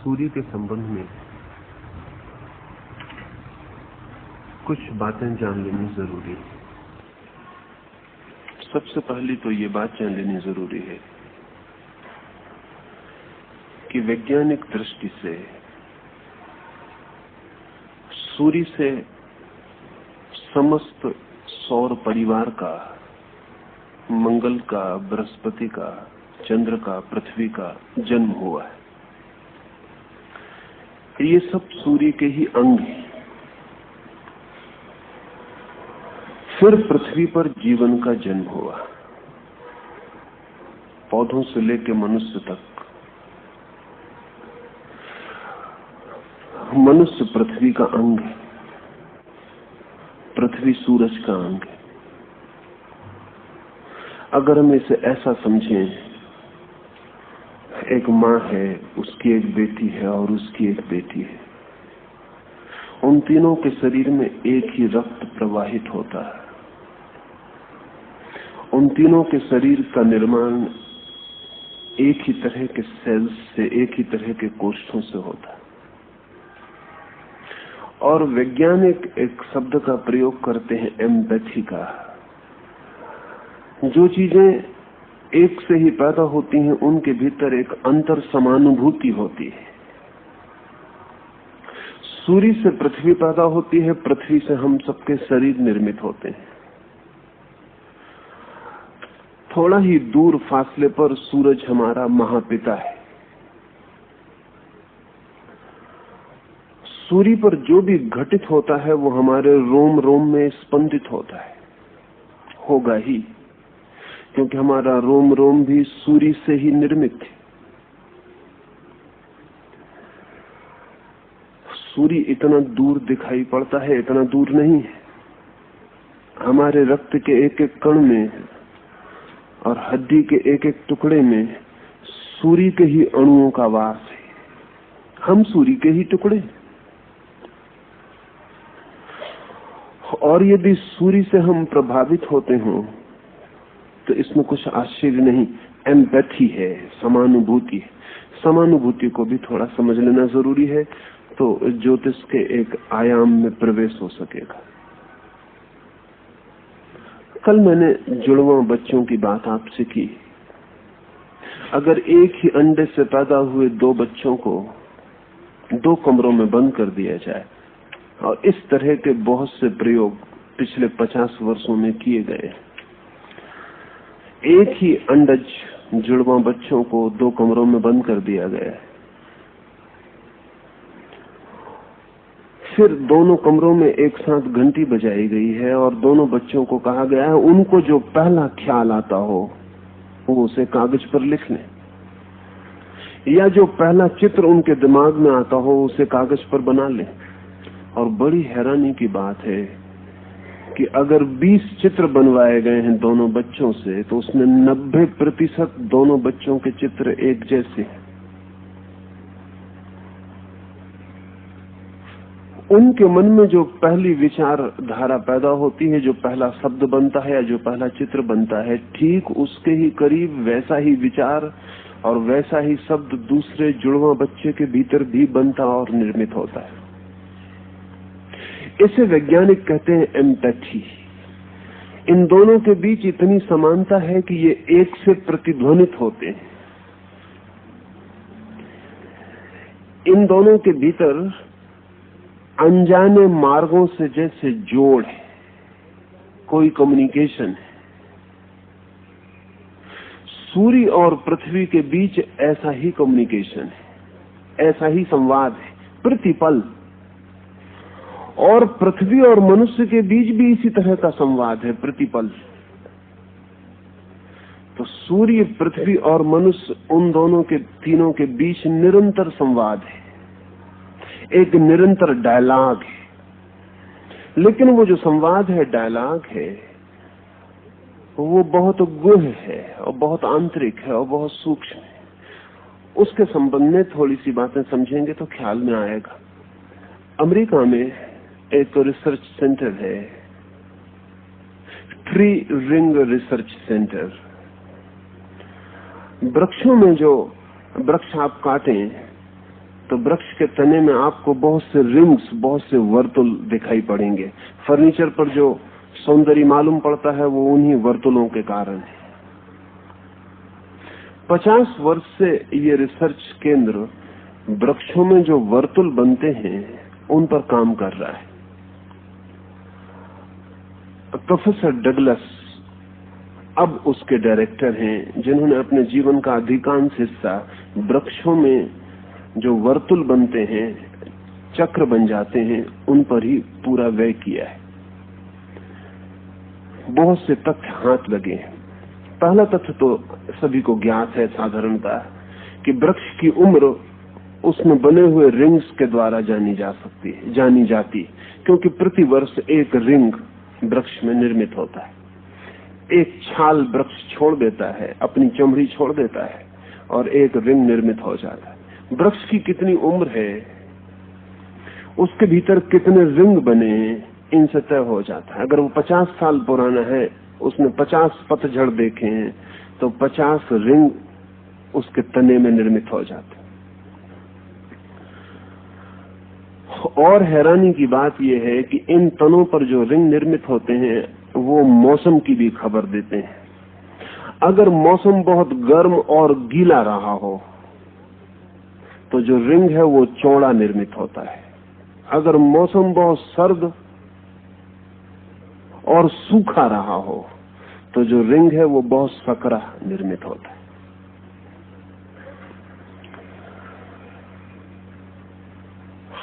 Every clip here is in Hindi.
सूर्य के संबंध में कुछ बातें जान लेनी जरूरी है। सबसे पहली तो ये बात जान लेनी जरूरी है कि वैज्ञानिक दृष्टि से सूर्य से समस्त सौर परिवार का, मंगल का, बृहस्पति का, चंद्र का, पृथ्वी का जन्म हुआ है। ये सब सूर्य के ही अंग हैं। फिर पृथ्वी पर जीवन का जन्म हुआ, पौधों से लेकर मनुष्य तक। मनुष्य पृथ्वी का अंग है, पृथ्वी सूरज का अंग है। अगर हम इसे ऐसा समझें, एक माँ है, उसकी एक बेटी है और उसकी एक बेटी है। उन तीनों के शरीर में एक ही रक्त प्रवाहित होता है। उन तीनों के शरीर का निर्माण एक ही तरह के सेल्स से, एक ही तरह के कोष्ठों से होता है। और वैज्ञानिक एक शब्द का प्रयोग करते हैं, एम्पैथी का। जो चीजें एक से ही पैदा होती हैं, उनके भीतर एक अंतर समानुभूति होती है। सूर्य से पृथ्वी पैदा होती है, पृथ्वी से हम सबके शरीर निर्मित होते हैं। थोड़ा ही दूर फासले पर सूरज हमारा महापिता है। सूर्य पर जो भी घटित होता है वो हमारे रोम रोम में स्पंदित होता है, होगा ही, क्योंकि हमारा रोम रोम भी सूर्य से ही निर्मित है। सूर्य इतना दूर दिखाई पड़ता है, इतना दूर नहीं है। हमारे रक्त के एक एक कण में और हड्डी के एक एक टुकड़े में सूर्य के ही अणुओं का वास है। हम सूर्य के ही टुकड़े। और यदि सूर्य से हम प्रभावित होते हो तो इसमें कुछ आश्चर्य नहीं। एम्पैथी है, समानुभूति है। समानुभूति को भी थोड़ा समझ लेना जरूरी है, तो ज्योतिष के एक आयाम में प्रवेश हो सकेगा। कल मैंने जुड़वा बच्चों की बात आपसे की। अगर एक ही अंडे से पैदा हुए दो बच्चों को दो कमरों में बंद कर दिया जाए, और इस तरह के बहुत से प्रयोग पिछले 50 वर्षों में किए गए। एक ही अंडज जुड़वा बच्चों को दो कमरों में बंद कर दिया गया है। फिर दोनों कमरों में एक साथ घंटी बजाई गई है और दोनों बच्चों को कहा गया है उनको जो पहला ख्याल आता हो वो उसे कागज पर लिख लें, या जो पहला चित्र उनके दिमाग में आता हो उसे कागज पर बना लें। और बड़ी हैरानी की बात है कि अगर 20 चित्र बनवाए गए हैं दोनों बच्चों से, तो उसमें 90% दोनों बच्चों के चित्र एक जैसे हैं। उनके मन में जो पहली विचारधारा पैदा होती है, जो पहला शब्द बनता है या जो पहला चित्र बनता है, ठीक उसके ही करीब वैसा ही विचार और वैसा ही शब्द दूसरे जुड़वा बच्चे के भीतर भी बनता और निर्मित होता है। इसे वैज्ञानिक कहते हैं एम्पैथी। इन दोनों के बीच इतनी समानता है कि ये एक से प्रतिध्वनित होते हैं। इन दोनों के भीतर अनजाने मार्गों से जैसे जोड़ है, कोई कम्युनिकेशन है। सूर्य और पृथ्वी के बीच ऐसा ही कम्युनिकेशन है, ऐसा ही संवाद है, प्रतिपल। और पृथ्वी और मनुष्य के बीच भी इसी तरह का संवाद है, प्रतिपल। तो सूर्य, पृथ्वी और मनुष्य, उन दोनों के, तीनों के बीच निरंतर संवाद है, एक निरंतर डायलॉग है। लेकिन वो जो संवाद है, डायलॉग है, वो बहुत गुह है और बहुत आंतरिक है और बहुत सूक्ष्म है। उसके संबंध में थोड़ी सी बातें समझेंगे तो ख्याल में आएगा। अमेरिका में एक रिसर्च सेंटर है, ट्री रिंग रिसर्च सेंटर। वृक्षों में जो वृक्ष आप काटें तो वृक्ष के तने में आपको बहुत से रिंग्स, बहुत से वर्तुल दिखाई पड़ेंगे। फर्नीचर पर जो सौंदर्य मालूम पड़ता है वो उन्हीं वर्तुलों के कारण है। 50 वर्ष से ये रिसर्च केंद्र वृक्षों में जो वर्तुल बनते हैं उन पर काम कर रहा है। प्रोफेसर डगलस अब उसके डायरेक्टर हैं, जिन्होंने अपने जीवन का अधिकांश हिस्सा वृक्षों में जो वर्तुल बनते हैं, चक्र बन जाते हैं, उन पर ही पूरा व्यय किया है। बहुत से तथ्य हाथ लगे हैं। पहला तथ्य तो सभी को ज्ञात है साधारणता, कि वृक्ष की उम्र उसमें बने हुए रिंग्स के द्वारा जानी जाती, क्योंकि प्रति वर्ष एक रिंग वृक्ष में निर्मित होता है। एक छाल वृक्ष छोड़ देता है, अपनी चमड़ी छोड़ देता है, और एक रिंग निर्मित हो जाता है। वृक्ष की कितनी उम्र है, उसके भीतर कितने रिंग बने, इनसे तय हो जाता है। अगर वो 50 साल पुराना है, उसने 50 पतझड़ देखे हैं, तो 50 रिंग उसके तने में निर्मित हो जाते। और हैरानी की बात यह है कि इन तनों पर जो रिंग निर्मित होते हैं वो मौसम की भी खबर देते हैं। अगर मौसम बहुत गर्म और गीला रहा हो तो जो रिंग है वो चौड़ा निर्मित होता है। अगर मौसम बहुत सर्द और सूखा रहा हो तो जो रिंग है वो बहुत सकरा निर्मित होता है।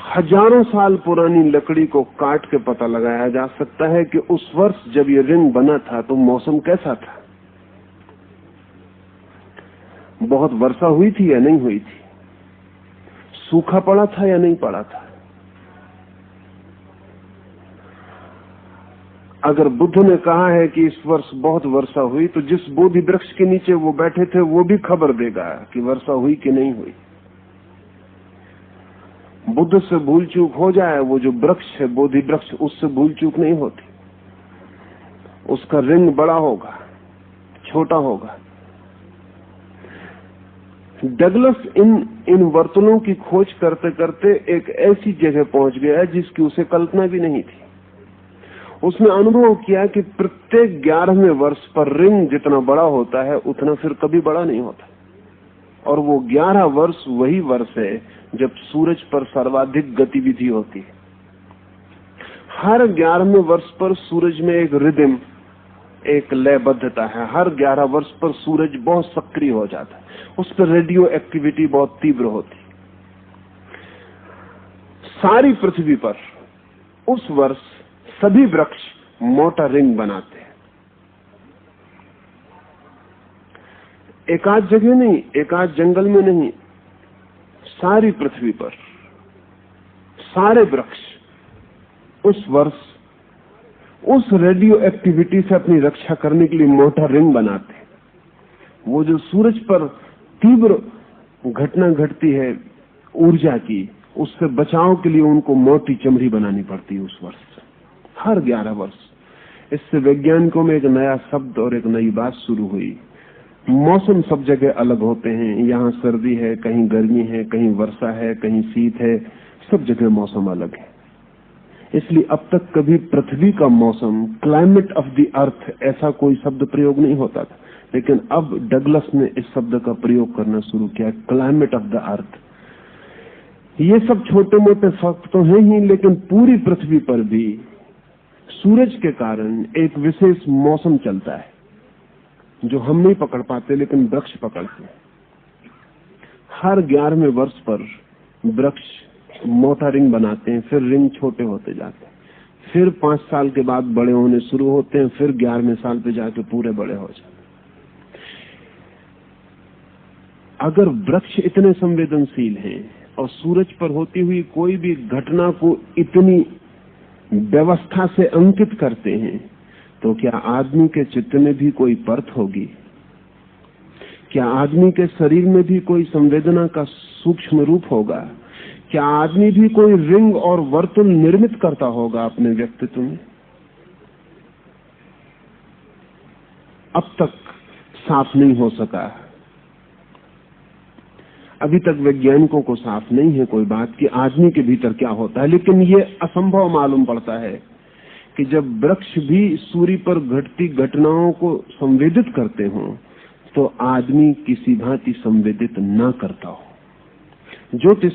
हजारों साल पुरानी लकड़ी को काट के पता लगाया जा सकता है कि उस वर्ष जब ये रिंग बना था तो मौसम कैसा था, बहुत वर्षा हुई थी या नहीं हुई थी, सूखा पड़ा था या नहीं पड़ा था। अगर बुद्ध ने कहा है कि इस वर्ष बहुत वर्षा हुई, तो जिस बोधि वृक्ष के नीचे वो बैठे थे वो भी खबर देगा कि वर्षा हुई कि नहीं हुई। बुद्ध से भूल चूक हो जाए, वो जो वृक्ष है बोधि वृक्ष, उससे भूल चूक नहीं होती। उसका रिंग बड़ा होगा, छोटा होगा। डगलस इन वर्तुलों की खोज करते करते एक ऐसी जगह पहुंच गया जिसकी उसे कल्पना भी नहीं थी। उसने अनुभव किया कि प्रत्येक 11वें वर्ष पर रिंग जितना बड़ा होता है उतना फिर कभी बड़ा नहीं होता। और वो 11 वर्ष वही वर्ष है जब सूरज पर सर्वाधिक गतिविधि होती है। हर 11वें वर्ष पर सूरज में एक रिदम, एक लयबद्धता है। हर 11 वर्ष पर सूरज बहुत सक्रिय हो जाता है, उस पर रेडियो एक्टिविटी बहुत तीव्र होती। सारी पृथ्वी पर उस वर्ष सभी वृक्ष मोटा रिंग बनाते हैं। एक आध जगह नहीं, एक आध जंगल में नहीं, सारी पृथ्वी पर सारे वृक्ष उस वर्ष उस रेडियो एक्टिविटी से अपनी रक्षा करने के लिए मोटा रिंग बनाते हैं। वो जो सूरज पर तीव्र घटना घटती है ऊर्जा की, उससे बचाव के लिए उनको मोटी चमड़ी बनानी पड़ती है उस वर्ष, हर 11 वर्ष। इससे वैज्ञानिकों में एक नया शब्द और एक नई बात शुरू हुई। मौसम सब जगह अलग होते हैं, यहाँ सर्दी है, कहीं गर्मी है, कहीं वर्षा है, कहीं शीत है, सब जगह मौसम अलग है। इसलिए अब तक कभी पृथ्वी का मौसम, क्लाइमेट ऑफ द अर्थ, ऐसा कोई शब्द प्रयोग नहीं होता था। लेकिन अब डगलस ने इस शब्द का प्रयोग करना शुरू किया, क्लाइमेट ऑफ द अर्थ। ये सब छोटे मोटे फर्क तो हैं ही, लेकिन पूरी पृथ्वी पर भी सूरज के कारण एक विशेष मौसम चलता है जो हम नहीं पकड़ पाते लेकिन वृक्ष पकड़ते हैं। हर 11वें वर्ष पर वृक्ष मोटा रिंग बनाते हैं, फिर रिंग छोटे होते जाते हैं, फिर 5 साल के बाद बड़े होने शुरू होते हैं, फिर 11वें साल पे जाके पूरे बड़े हो जाते हैं। अगर वृक्ष इतने संवेदनशील हैं और सूरज पर होती हुई कोई भी घटना को इतनी व्यवस्था से अंकित करते हैं, तो क्या आदमी के चित्त में भी कोई परत होगी? क्या आदमी के शरीर में भी कोई संवेदना का सूक्ष्म रूप होगा? क्या आदमी भी कोई रिंग और वर्तुल निर्मित करता होगा अपने व्यक्तित्व में? अब तक साफ नहीं हो सका। अभी तक वैज्ञानिकों को साफ नहीं है कोई बात कि आदमी के भीतर क्या होता है, लेकिन ये असंभव मालूम पड़ता है कि जब वृक्ष भी सूर्य पर घटती घटनाओं को संवेदित करते हों तो आदमी किसी भांति संवेदित ना करता हो। ज्योतिष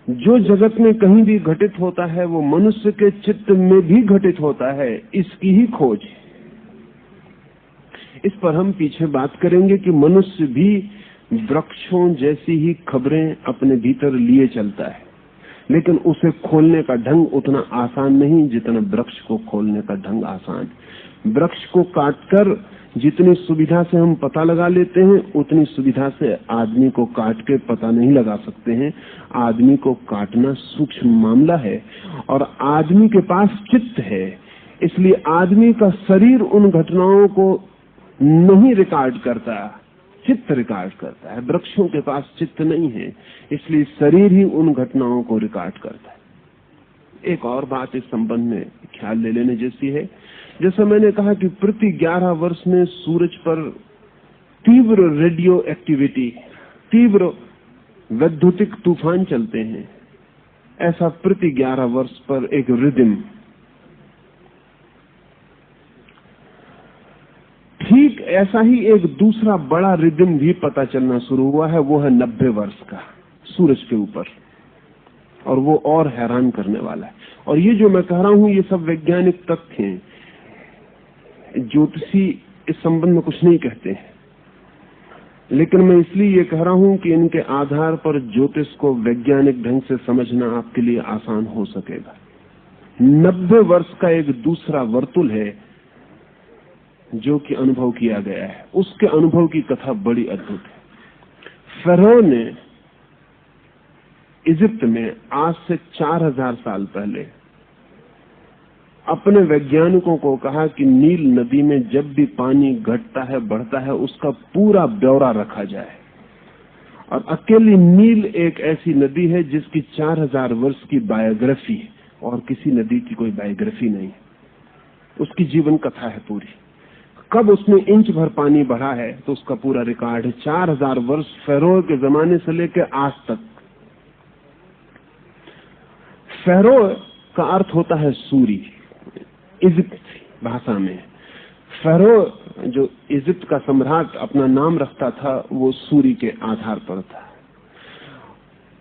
जो जगत में कहीं भी घटित होता है वो मनुष्य के चित्त में भी घटित होता है, इसकी ही खोज। इस पर हम पीछे बात करेंगे कि मनुष्य भी वृक्षों जैसी ही खबरें अपने भीतर लिए चलता है, लेकिन उसे खोलने का ढंग उतना आसान नहीं जितना वृक्ष को खोलने का ढंग आसान। वृक्ष को काटकर जितनी सुविधा से हम पता लगा लेते हैं उतनी सुविधा से आदमी को काट के पता नहीं लगा सकते हैं। आदमी को काटना सूक्ष्म मामला है और आदमी के पास चित्त है, इसलिए आदमी का शरीर उन घटनाओं को नहीं रिकॉर्ड करता, चित्त रिकॉर्ड करता है। वृक्षों के पास चित्त नहीं है, इसलिए शरीर ही उन घटनाओं को रिकॉर्ड करता है। एक और बात इस संबंध में ख्याल ले लेने जैसी है, जैसा मैंने कहा कि प्रति 11 वर्ष में सूरज पर तीव्र रेडियो एक्टिविटी, तीव्र वैद्युतिक तूफान चलते हैं, ऐसा प्रति 11 वर्ष पर एक रिदम। ठीक ऐसा ही एक दूसरा बड़ा रिदम भी पता चलना शुरू हुआ है, वो है 90 वर्ष का सूरज के ऊपर, और वो और हैरान करने वाला है। और ये जो मैं कह रहा हूं ये सब वैज्ञानिक तथ्य हैं, ज्योतिषी इस संबंध में कुछ नहीं कहते हैं, लेकिन मैं इसलिए ये कह रहा हूं कि इनके आधार पर ज्योतिष को वैज्ञानिक ढंग से समझना आपके लिए आसान हो सकेगा। 90 वर्ष का एक दूसरा वर्तुल है जो कि अनुभव किया गया है, उसके अनुभव की कथा बड़ी अद्भुत है। फेरो ने इजिप्ट में आज से 4000 साल पहले अपने वैज्ञानिकों को कहा कि नील नदी में जब भी पानी घटता है बढ़ता है उसका पूरा ब्यौरा रखा जाए। और अकेली नील एक ऐसी नदी है जिसकी 4000 वर्ष की बायोग्राफी है और किसी नदी की कोई बायोग्राफी नहीं है, उसकी जीवन कथा है पूरी। कब उसमें इंच भर पानी बढ़ा है तो उसका पूरा रिकॉर्ड है, 4000 वर्ष फेरो के जमाने से लेकर आज तक। फेरो का अर्थ होता है सूर्य, इजिप्ट भाषा में। फेरो जो इजिप्ट का सम्राट अपना नाम रखता था वो सूर्य के आधार पर था,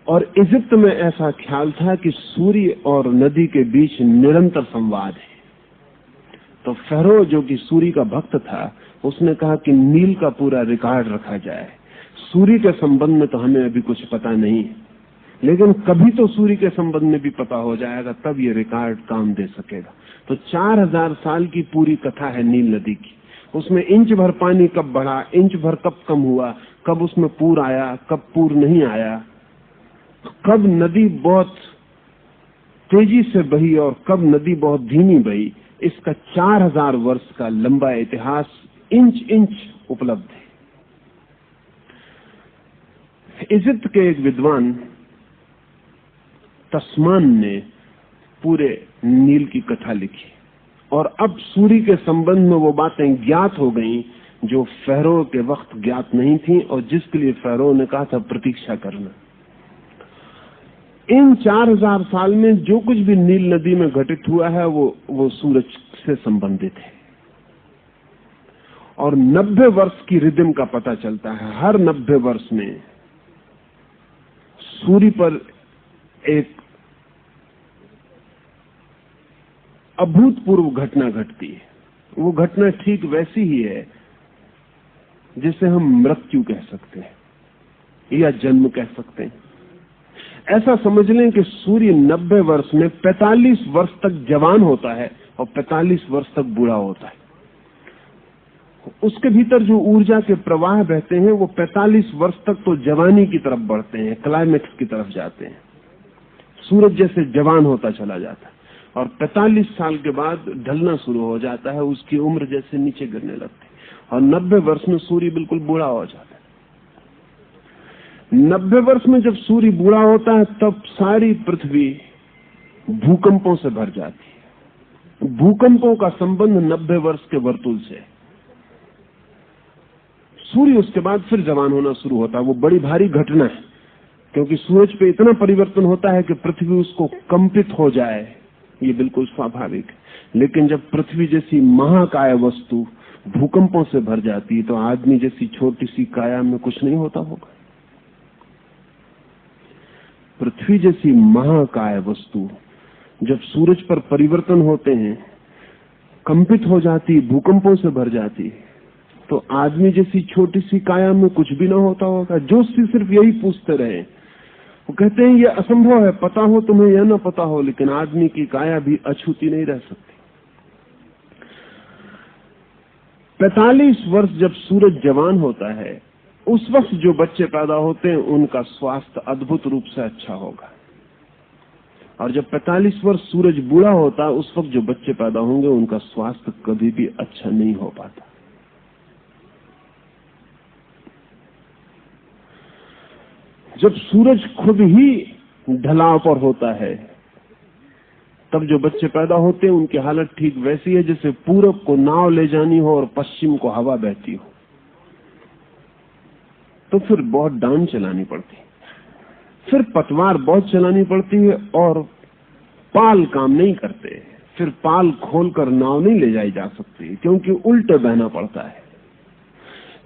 और इजिप्ट में ऐसा ख्याल था कि सूर्य और नदी के बीच निरंतर संवाद है। तो फेरो जो कि सूर्य का भक्त था उसने कहा कि नील का पूरा रिकॉर्ड रखा जाए। सूर्य के संबंध में तो हमें अभी कुछ पता नहीं, लेकिन कभी तो सूर्य के संबंध में भी पता हो जाएगा, तब ये रिकॉर्ड काम दे सकेगा। तो 4000 साल की पूरी कथा है नील नदी की। उसमें इंच भर पानी कब बढ़ा, इंच भर कब कम हुआ, कब उसमें पूर आया, कब पूर नहीं आया, कब नदी बहुत तेजी से बही और कब नदी बहुत धीमी बही, इसका 4000 वर्ष का लंबा इतिहास इंच इंच उपलब्ध है। इजिप्ट के एक विद्वान तस्मान ने पूरे नील की कथा लिखी, और अब सूर्य के संबंध में वो बातें ज्ञात हो गईं जो फेरो के वक्त ज्ञात नहीं थी और जिसके लिए फेरो ने कहा था प्रतीक्षा करना। इन 4000 साल में जो कुछ भी नील नदी में घटित हुआ है वो सूरज से संबंधित है, और 90 वर्ष की रिदम का पता चलता है। हर 90 वर्ष में सूर्य पर एक अभूतपूर्व घटना घटती है। वो घटना ठीक वैसी ही है जिसे हम मृत्यु कह सकते हैं या जन्म कह सकते हैं। ऐसा समझ लें कि सूर्य 90 वर्ष में 45 वर्ष तक जवान होता है और 45 वर्ष तक बूढ़ा होता है। उसके भीतर जो ऊर्जा के प्रवाह बहते हैं वो 45 वर्ष तक तो जवानी की तरफ बढ़ते हैं, क्लाइमेक्स की तरफ जाते हैं। सूरज जैसे जवान होता चला जाता है और 45 साल के बाद ढलना शुरू हो जाता है, उसकी उम्र जैसे नीचे गिरने लगती है, और 90 वर्ष में सूर्य बिल्कुल बूढ़ा हो जाता है। 90 वर्ष में जब सूर्य बूढ़ा होता है तब सारी पृथ्वी भूकंपों से भर जाती है। भूकंपों का संबंध 90 वर्ष के वर्तुल से। सूर्य उसके बाद फिर जवान होना शुरू होता है। वो बड़ी भारी घटना है, क्योंकि सूरज पे इतना परिवर्तन होता है कि पृथ्वी उसको कंपित हो जाए, ये बिल्कुल स्वाभाविक है। लेकिन जब पृथ्वी जैसी महाकाय वस्तु भूकंपों से भर जाती है तो आदमी जैसी छोटी सी काया में कुछ नहीं होता होगा। पृथ्वी जैसी महाकाय वस्तु जब सूरज पर परिवर्तन होते हैं, कंपित हो जाती, भूकंपों से भर जाती, तो आदमी जैसी छोटी सी काया में कुछ भी ना होता होगा। जोशी सिर्फ यही पूछते रहे, वो कहते हैं ये असंभव है, पता हो तुम्हें या ना पता हो, लेकिन आदमी की काया भी अछूती नहीं रह सकती। 45 वर्ष जब सूरज जवान होता है, उस वक्त जो बच्चे पैदा होते हैं उनका स्वास्थ्य अद्भुत रूप से अच्छा होगा। और जब 45 वर्ष सूरज बूढ़ा होता है, उस वक्त जो बच्चे पैदा होंगे उनका स्वास्थ्य कभी भी अच्छा नहीं हो पाता। जब सूरज खुद ही ढलाव पर होता है, तब जो बच्चे पैदा होते हैं उनकी हालत ठीक वैसी है जैसे पूरब को नाव ले जानी हो और पश्चिम को हवा बहती हो। तो फिर बहुत डांड चलानी पड़ती, फिर पतवार बहुत चलानी पड़ती है और पाल काम नहीं करते। फिर पाल खोलकर नाव नहीं ले जाई जा सकती, क्योंकि उल्टे बहना पड़ता है।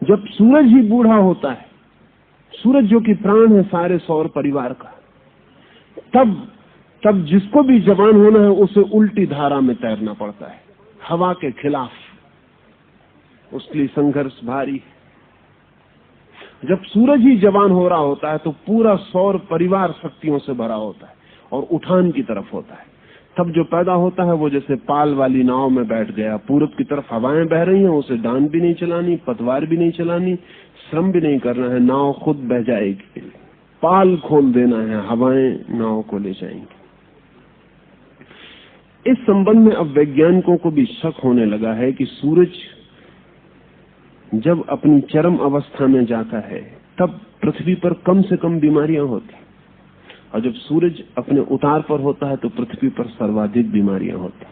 जब सूरज ही बूढ़ा होता है, सूरज जो कि प्राण है सारे सौर परिवार का, तब जिसको भी जवान होना है उसे उल्टी धारा में तैरना पड़ता है, हवा के खिलाफ। उसके लिए संघर्ष भारी। जब सूरज ही जवान हो रहा होता है तो पूरा सौर परिवार शक्तियों से भरा होता है और उठान की तरफ होता है। तब जो पैदा होता है वो जैसे पाल वाली नाव में बैठ गया, पूरब की तरफ हवाएं बह रही हैं, उसे डांड भी नहीं चलानी, पतवार भी नहीं चलानी, श्रम भी नहीं करना है, नाव खुद बह जाएगी। पाल खोल देना है, हवाएं नाव को ले जाएंगी। इस संबंध में अब वैज्ञानिकों को भी शक होने लगा है कि सूरज जब अपनी चरम अवस्था में जाता है तब पृथ्वी पर कम से कम बीमारियां होती, और जब सूरज अपने उतार पर होता है तो पृथ्वी पर सर्वाधिक बीमारियां होती।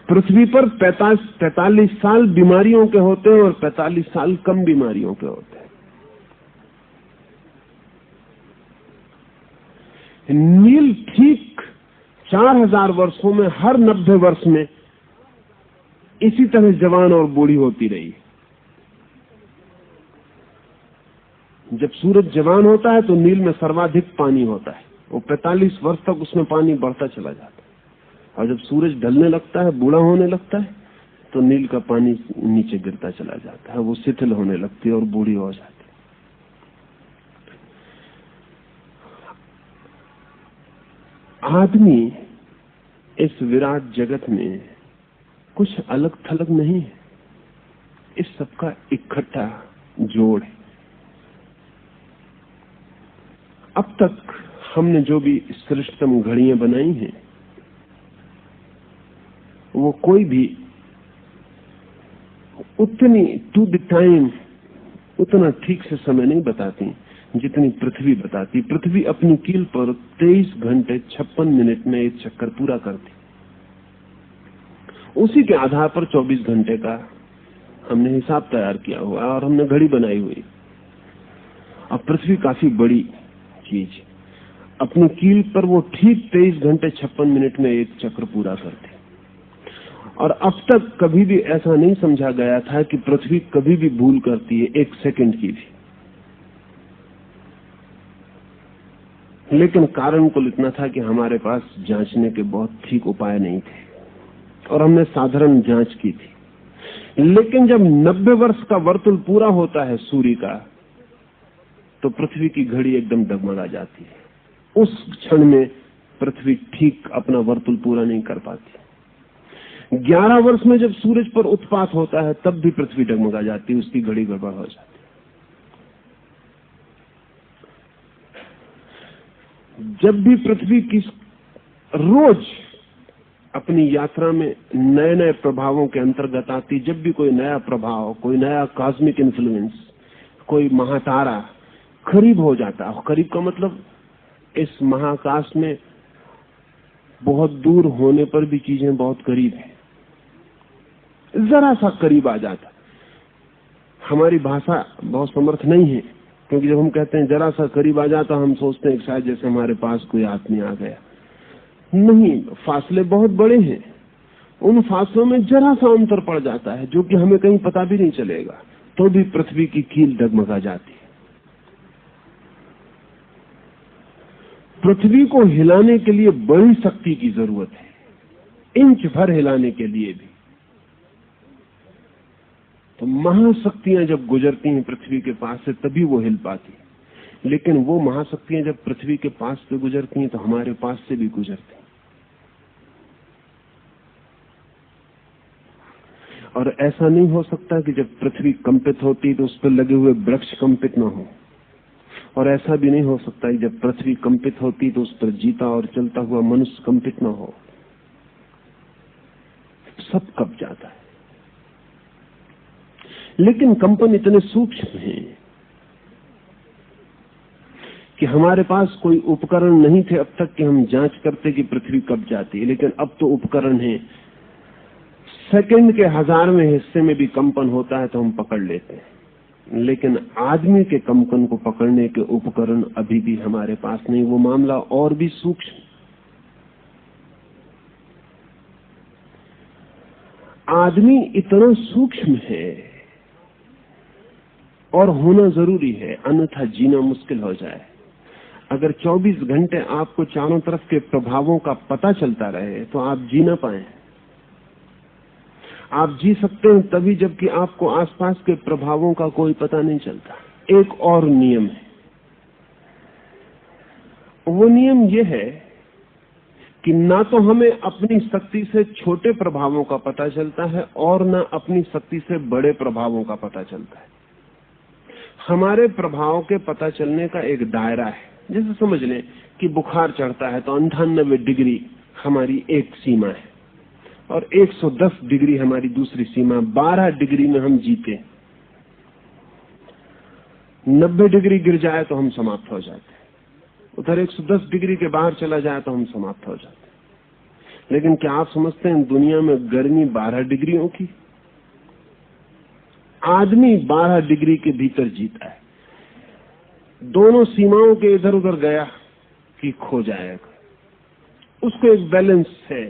पृथ्वी पर 45 साल बीमारियों के होते हैं और 45 साल कम बीमारियों के होते हैं। नील ठीक 4000 वर्षों में हर 90 वर्ष में इसी तरह जवान और बूढ़ी होती रही। जब सूरज जवान होता है तो नील में सर्वाधिक पानी होता है, वो 45 वर्ष तक उसमें पानी बढ़ता चला जाता है, और जब सूरज ढलने लगता है, बूढ़ा होने लगता है, तो नील का पानी नीचे गिरता चला जाता है, वो शिथिल होने लगती है और बूढ़ी हो जाती है। आदमी इस विराट जगत में कुछ अलग थलग नहीं है, इस सबका इकट्ठा जोड़ है। अब तक हमने जो भी श्रेष्ठतम घड़ियां बनाई हैं, वो कोई भी उतनी टू द टाइम उतना ठीक से समय नहीं बताती जितनी पृथ्वी बताती। पृथ्वी अपनी कील पर 23 घंटे 56 मिनट में एक चक्कर पूरा करती। उसी के आधार पर 24 घंटे का हमने हिसाब तैयार किया हुआ और हमने घड़ी बनाई हुई। अब पृथ्वी काफी बड़ी चीज, अपनी कील पर वो ठीक 23 घंटे 56 मिनट में एक चक्र पूरा करती। और अब तक कभी भी ऐसा नहीं समझा गया था कि पृथ्वी कभी भी भूल करती है, एक सेकंड की भी। लेकिन कारण कुल इतना था कि हमारे पास जांचने के बहुत ठीक उपाय नहीं थे और हमने साधारण जांच की थी। लेकिन जब 90 वर्ष का वर्तुल पूरा होता है सूर्य का, तो पृथ्वी की घड़ी एकदम डगमगा जाती है। उस क्षण में पृथ्वी ठीक अपना वर्तुल पूरा नहीं कर पाती। 11 वर्ष में जब सूरज पर उत्पात होता है तब भी पृथ्वी डगमगा जाती है, उसकी घड़ी गड़बड़ हो जाती है। जब भी पृथ्वी की रोज अपनी यात्रा में नए नए प्रभावों के अंतर्गत आती, जब भी कोई नया प्रभाव, कोई नया कॉस्मिक इन्फ्लुएंस, कोई महातारा करीब हो जाता है। करीब का मतलब इस महाकाश में बहुत दूर होने पर भी चीजें बहुत करीब है, जरा सा करीब आ जाता। हमारी भाषा बहुत समर्थ नहीं है, क्योंकि जब हम कहते हैं जरा सा करीब आ जाता, हम सोचते हैं शायद जैसे हमारे पास कोई आदमी आ गया। नहीं, फासले बहुत बड़े हैं। उन फासलों में जरा सा अंतर पड़ जाता है जो कि हमें कहीं पता भी नहीं चलेगा, तो भी पृथ्वी की कील डगमगा जाती है। पृथ्वी को हिलाने के लिए बड़ी शक्ति की जरूरत है, इंच भर हिलाने के लिए भी। तो महाशक्तियां जब गुजरती हैं पृथ्वी के पास से तभी वो हिल पाती है। लेकिन वो महाशक्तियां जब पृथ्वी के पास से गुजरती हैं तो हमारे पास से भी गुजरती हैं। और ऐसा नहीं हो सकता कि जब पृथ्वी कंपित होती तो उस पर लगे हुए वृक्ष कंपित न हो, और ऐसा भी नहीं हो सकता कि जब पृथ्वी कंपित होती तो उस पर जीता और चलता हुआ मनुष्य कंपित न हो। सब कब जाता है। लेकिन कंपन इतने सूक्ष्म हैं कि हमारे पास कोई उपकरण नहीं थे अब तक कि हम जांच करते कि पृथ्वी कब जाती है। लेकिन अब तो उपकरण है, सेकंड के 1000वें हिस्से में भी कंपन होता है तो हम पकड़ लेते हैं। लेकिन आदमी के कंपन को पकड़ने के उपकरण अभी भी हमारे पास नहीं। वो मामला और भी सूक्ष्म। आदमी इतना सूक्ष्म है और होना जरूरी है, अन्यथा जीना मुश्किल हो जाए। अगर 24 घंटे आपको चारों तरफ के प्रभावों का पता चलता रहे तो आप जी ना पाए। आप जी सकते हैं तभी जबकि आपको आसपास के प्रभावों का कोई पता नहीं चलता। एक और नियम है, वो नियम ये है कि ना तो हमें अपनी शक्ति से छोटे प्रभावों का पता चलता है और ना अपनी शक्ति से बड़े प्रभावों का पता चलता है। हमारे प्रभाव के पता चलने का एक दायरा है। जैसे समझ लें कि बुखार चढ़ता है तो 98 डिग्री हमारी एक सीमा है और 110 डिग्री हमारी दूसरी सीमा। 12 डिग्री में हम जीते, 90 डिग्री गिर जाए तो हम समाप्त हो जाते हैं। उधर 110 डिग्री के बाहर चला जाए तो हम समाप्त हो जाते हैं। लेकिन क्या आप समझते हैं दुनिया में गर्मी 12 डिग्रियों की? आदमी 12 डिग्री के भीतर जीता है। दोनों सीमाओं के इधर उधर गया कि खो जाएगा। उसको एक बैलेंस है,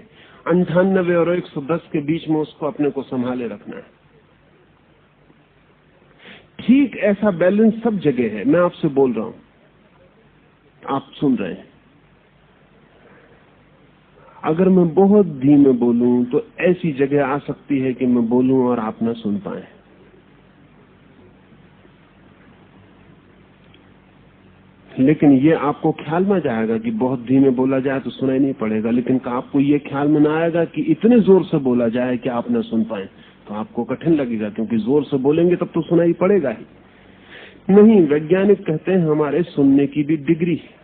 98 और 110 के बीच में उसको अपने को संभाले रखना है। ठीक ऐसा बैलेंस सब जगह है। मैं आपसे बोल रहा हूं, आप सुन रहे हैं। अगर मैं बहुत धीमे बोलूं तो ऐसी जगह आ सकती है कि मैं बोलूं और आप ना सुन पाए। लेकिन ये आपको ख्याल में जाएगा कि बहुत धीमे बोला जाए तो सुनाई नहीं पड़ेगा। लेकिन आपको ये ख्याल में ना आएगा कि इतने जोर से बोला जाए कि आप ना सुन पाए, तो आपको कठिन लगेगा, क्योंकि जोर से बोलेंगे तब तो सुनाई पड़ेगा ही नहीं। वैज्ञानिक कहते हैं हमारे सुनने की भी डिग्री है,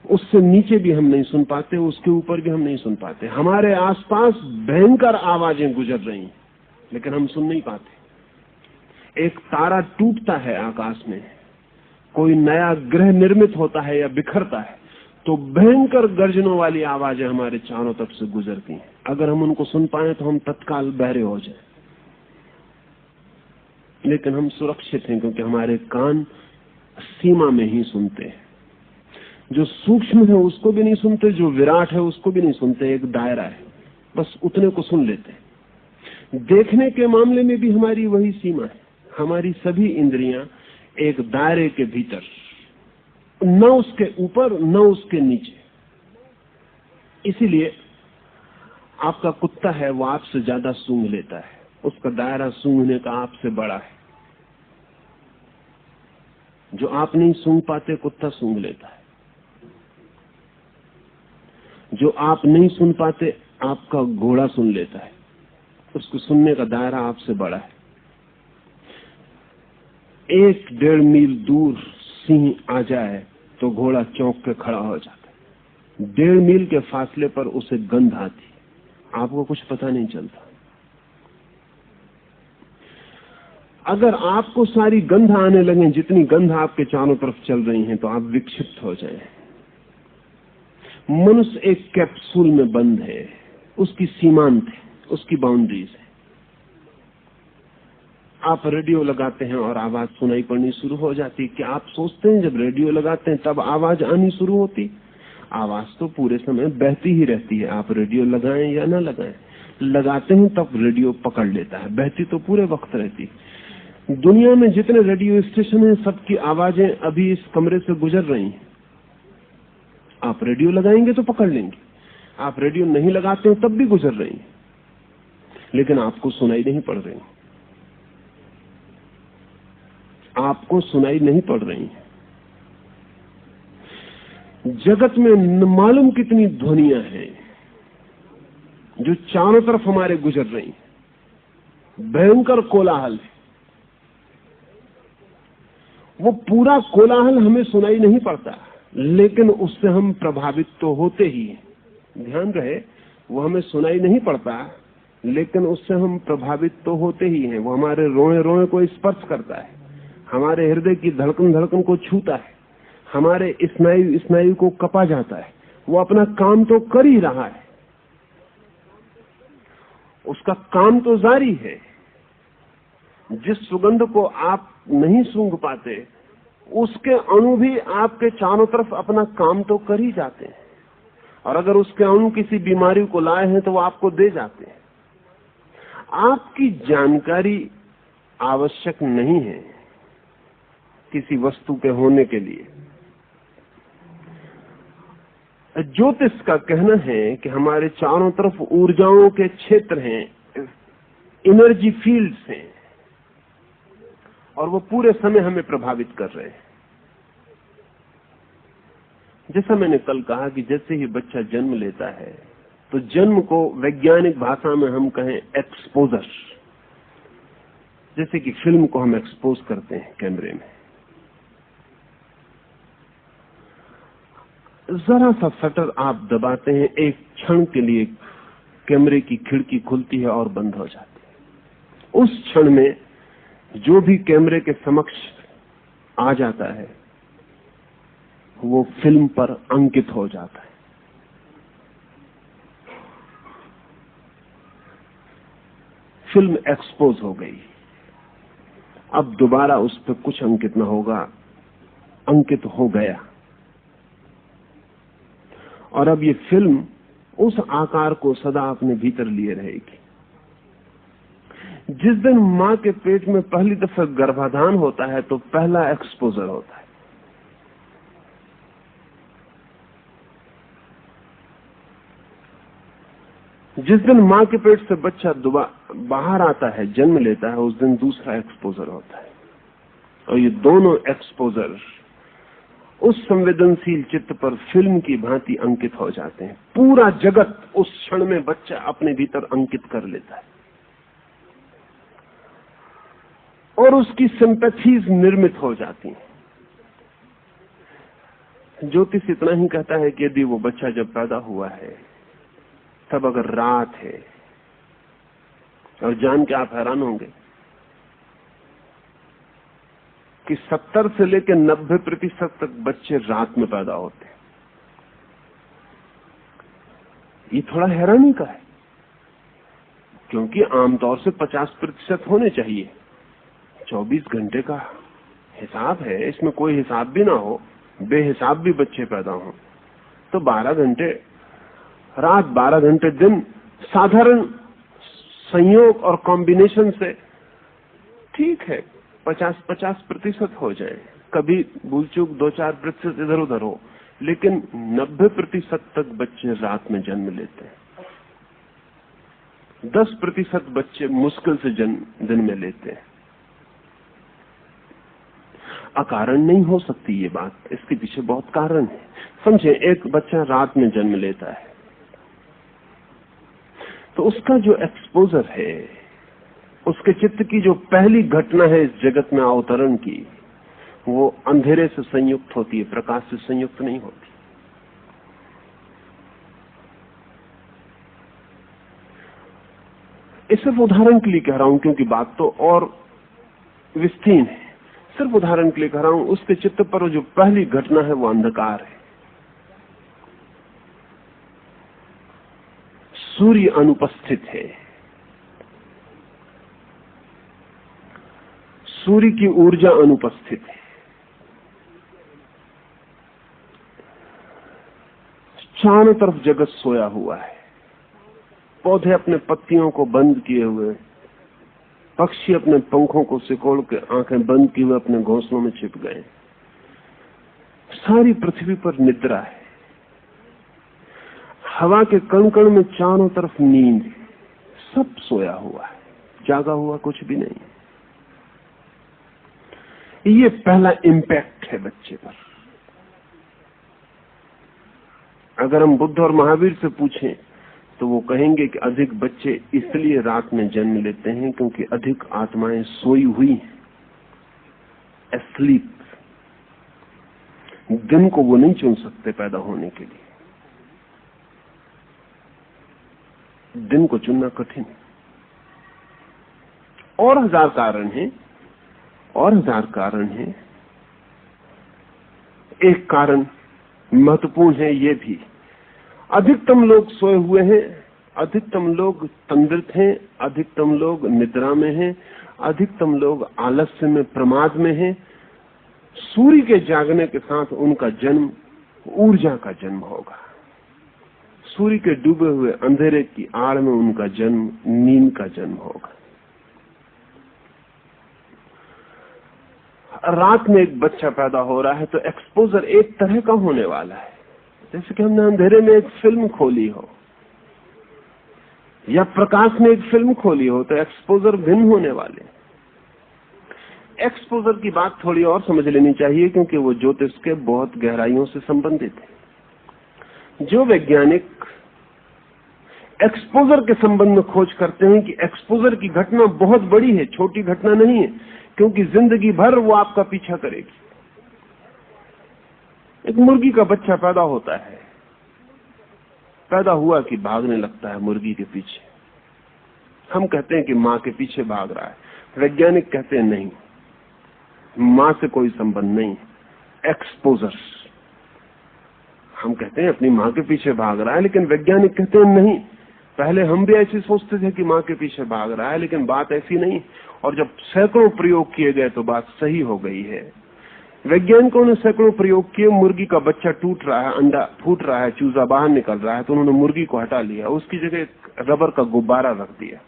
उससे नीचे भी हम नहीं सुन पाते, उसके ऊपर भी हम नहीं सुन पाते। हमारे आसपास भयंकर आवाजें गुजर रही हैं लेकिन हम सुन नहीं पाते। एक तारा टूटता है आकाश में, कोई नया ग्रह निर्मित होता है या बिखरता है, तो भयंकर गर्जनों वाली आवाजें हमारे चारों तरफ से गुजरती हैं। अगर हम उनको सुन पाए तो हम तत्काल बहरे हो जाएं। लेकिन हम सुरक्षित हैं क्योंकि हमारे कान सीमा में ही सुनते हैं। जो सूक्ष्म है उसको भी नहीं सुनते, जो विराट है उसको भी नहीं सुनते। एक दायरा है, बस उतने को सुन लेते हैं। देखने के मामले में भी हमारी वही सीमा है। हमारी सभी इंद्रियां एक दायरे के भीतर, न उसके ऊपर न उसके नीचे। इसीलिए आपका कुत्ता है वो आपसे ज्यादा सूंघ लेता है, उसका दायरा सूंघने का आपसे बड़ा है। जो आप नहीं सूंघ पाते कुत्ता सूंघ लेता है। जो आप नहीं सुन पाते आपका घोड़ा सुन लेता है, उसको सुनने का दायरा आपसे बड़ा है। 1-1.5 मील दूर सिंह आ जाए तो घोड़ा चौंक के खड़ा हो जाता है। 1.5 मील के फासले पर उसे गंध आती, आपको कुछ पता नहीं चलता। अगर आपको सारी गंध आने लगे, जितनी गंध आपके चारों तरफ चल रही है, तो आप विक्षिप्त हो जाएं। मनुष्य एक कैप्सूल में बंद है, उसकी सीमांत है, उसकी बाउंड्रीज है। आप रेडियो लगाते हैं और आवाज सुनाई पड़नी शुरू हो जाती। क्या आप सोचते हैं जब रेडियो लगाते हैं तब आवाज आनी शुरू होती? आवाज तो पूरे समय बहती ही रहती है, आप रेडियो लगाएं या ना लगाएं। लगाते हैं तब रेडियो पकड़ लेता है, बहती तो पूरे वक्त रहती। दुनिया में जितने रेडियो स्टेशन हैं सबकी आवाजें अभी इस कमरे से गुजर रही हैं। आप रेडियो लगाएंगे तो पकड़ लेंगे, आप रेडियो नहीं लगाते हैं तब भी गुजर रही हैं, लेकिन आपको सुनाई नहीं पड़ रही, आपको सुनाई नहीं पड़ रही। जगत में न मालूम कितनी ध्वनियां हैं जो चारों तरफ हमारे गुजर रही, भयंकर कोलाहल है। वो पूरा कोलाहल हमें सुनाई नहीं पड़ता, लेकिन उससे हम प्रभावित तो होते ही हैं। ध्यान रहे, वो हमें सुनाई नहीं पड़ता, लेकिन उससे हम प्रभावित तो होते ही हैं। वो हमारे रोए रोए को स्पर्श करता है, हमारे हृदय की धड़कन धड़कन को छूता है, हमारे स्नायु स्नायु को कपा जाता है। वो अपना काम तो कर ही रहा है, उसका काम तो जारी है। जिस सुगंध को आप नहीं सूंघ पाते, उसके अणु भी आपके चारों तरफ अपना काम तो कर ही जाते हैं, और अगर उसके अणु किसी बीमारी को लाए हैं तो वो आपको दे जाते हैं। आपकी जानकारी आवश्यक नहीं है किसी वस्तु के होने के लिए। ज्योतिष का कहना है कि हमारे चारों तरफ ऊर्जाओं के क्षेत्र हैं, एनर्जी फील्ड्स हैं, और वो पूरे समय हमें प्रभावित कर रहे हैं। जैसा मैंने कल कहा कि जैसे ही बच्चा जन्म लेता है तो जन्म को वैज्ञानिक भाषा में हम कहें एक्सपोजर, जैसे कि फिल्म को हम एक्सपोज करते हैं कैमरे में। जरा सा शटर आप दबाते हैं, एक क्षण के लिए कैमरे की खिड़की खुलती है और बंद हो जाती है। उस क्षण में जो भी कैमरे के समक्ष आ जाता है वो फिल्म पर अंकित हो जाता है। फिल्म एक्सपोज हो गई, अब दोबारा उस पर कुछ अंकित न होगा, अंकित हो गया। और अब ये फिल्म उस आकार को सदा अपने भीतर लिए रहेगी। जिस दिन मां के पेट में पहली दफा गर्भाधान होता है तो पहला एक्सपोजर होता है। जिस दिन मां के पेट से बच्चा बाहर आता है, जन्म लेता है, उस दिन दूसरा एक्सपोजर होता है। और ये दोनों एक्सपोजर उस संवेदनशील चित्त पर फिल्म की भांति अंकित हो जाते हैं। पूरा जगत उस क्षण में बच्चा अपने भीतर अंकित कर लेता है और उसकी सिंपैथीज निर्मित हो जाती हैं। ज्योतिष इतना ही कहता है कि यदि वो बच्चा जब पैदा हुआ है तब अगर रात है, और जान के आप हैरान होंगे कि 70 से लेकर 90% तक बच्चे रात में पैदा होते हैं। ये थोड़ा हैरानी का है, क्योंकि आमतौर से 50% होने चाहिए। 24 घंटे का हिसाब है, इसमें कोई हिसाब भी ना हो, बेहिसाब भी बच्चे पैदा हो, तो 12 घंटे रात, 12 घंटे दिन, साधारण संयोग और कॉम्बिनेशन से ठीक है 50% हो जाए, कभी भूल चूक 2-4% इधर उधर हो, लेकिन 90% तक बच्चे रात में जन्म लेते हैं। 10% बच्चे मुश्किल से जन्म दिन में लेते हैं। अकारण नहीं हो सकती ये बात, इसके पीछे बहुत कारण है। समझे, एक बच्चा रात में जन्म लेता है तो उसका जो एक्सपोजर है, उसके चित्त की जो पहली घटना है इस जगत में अवतरण की, वो अंधेरे से संयुक्त होती है, प्रकाश से संयुक्त नहीं होती। इस सिर्फ उदाहरण के लिए कह रहा हूं, क्योंकि बात तो और विस्तीर्ण है। सिर्फ उदाहरण के लिए कह रहा हूं, उसके चित्त पर जो पहली घटना है वो अंधकार है। सूर्य अनुपस्थित है, सूर्य की ऊर्जा अनुपस्थित है। चारों तरफ जगत सोया हुआ है, पौधे अपने पत्तियों को बंद किए हुए, पक्षी अपने पंखों को सिकोड़ के आंखें बंद किए हुए अपने घोंसलों में छिप गए। सारी पृथ्वी पर निद्रा है। हवा के कण कण में चारों तरफ नींद, सब सोया हुआ है, जागा हुआ कुछ भी नहीं। ये पहला इंपैक्ट है बच्चे पर। अगर हम बुद्ध और महावीर से पूछें तो वो कहेंगे कि अधिक बच्चे इसलिए रात में जन्म लेते हैं क्योंकि अधिक आत्माएं सोई हुई हैं, एस्लीप। दिन को वो नहीं चुन सकते पैदा होने के लिए, दिन को चुनना कठिन। और हजार कारण हैं, और हजार कारण हैं। एक कारण महत्वपूर्ण है ये भी, अधिकतम लोग सोए हुए हैं, अधिकतम लोग तंद्रित हैं, अधिकतम लोग निद्रा में हैं, अधिकतम लोग आलस्य में, प्रमाद में हैं। सूर्य के जागने के साथ उनका जन्म ऊर्जा का जन्म होगा। सूर्य के डूबे हुए अंधेरे की आड़ में उनका जन्म नींद का जन्म होगा। रात में एक बच्चा पैदा हो रहा है तो एक्सपोजर एक तरह का होने वाला है, जैसे कि हमने अंधेरे में एक फिल्म खोली हो या प्रकाश में एक फिल्म खोली हो, तो एक्सपोजर भिन्न होने वाले। एक्सपोजर की बात थोड़ी और समझ लेनी चाहिए क्योंकि वो ज्योतिष के बहुत गहराइयों से संबंधित है। जो वैज्ञानिक एक्सपोजर के संबंध में खोज करते हैं कि एक्सपोजर की घटना बहुत बड़ी है, छोटी घटना नहीं है, क्योंकि जिंदगी भर वो आपका पीछा करेगी। एक मुर्गी का बच्चा पैदा होता है, पैदा हुआ कि भागने लगता है मुर्गी के पीछे। हम कहते हैं कि माँ के पीछे भाग रहा है, वैज्ञानिक कहते हैं नहीं, माँ से कोई संबंध नहीं, एक्सपोजर। हम कहते हैं अपनी माँ के पीछे भाग रहा है, लेकिन वैज्ञानिक कहते हैं नहीं। पहले हम भी ऐसे सोचते थे कि माँ के पीछे भाग रहा है, लेकिन बात ऐसी नहीं। और जब सैकड़ों प्रयोग किए गए तो बात सही हो गई है। वैज्ञानिकों ने सैकड़ों प्रयोग किए, मुर्गी का बच्चा टूट रहा है, अंडा फूट रहा है, चूजा बाहर निकल रहा है, तो उन्होंने मुर्गी को हटा लिया, उसकी जगह एक रबर का गुब्बारा रख दिया।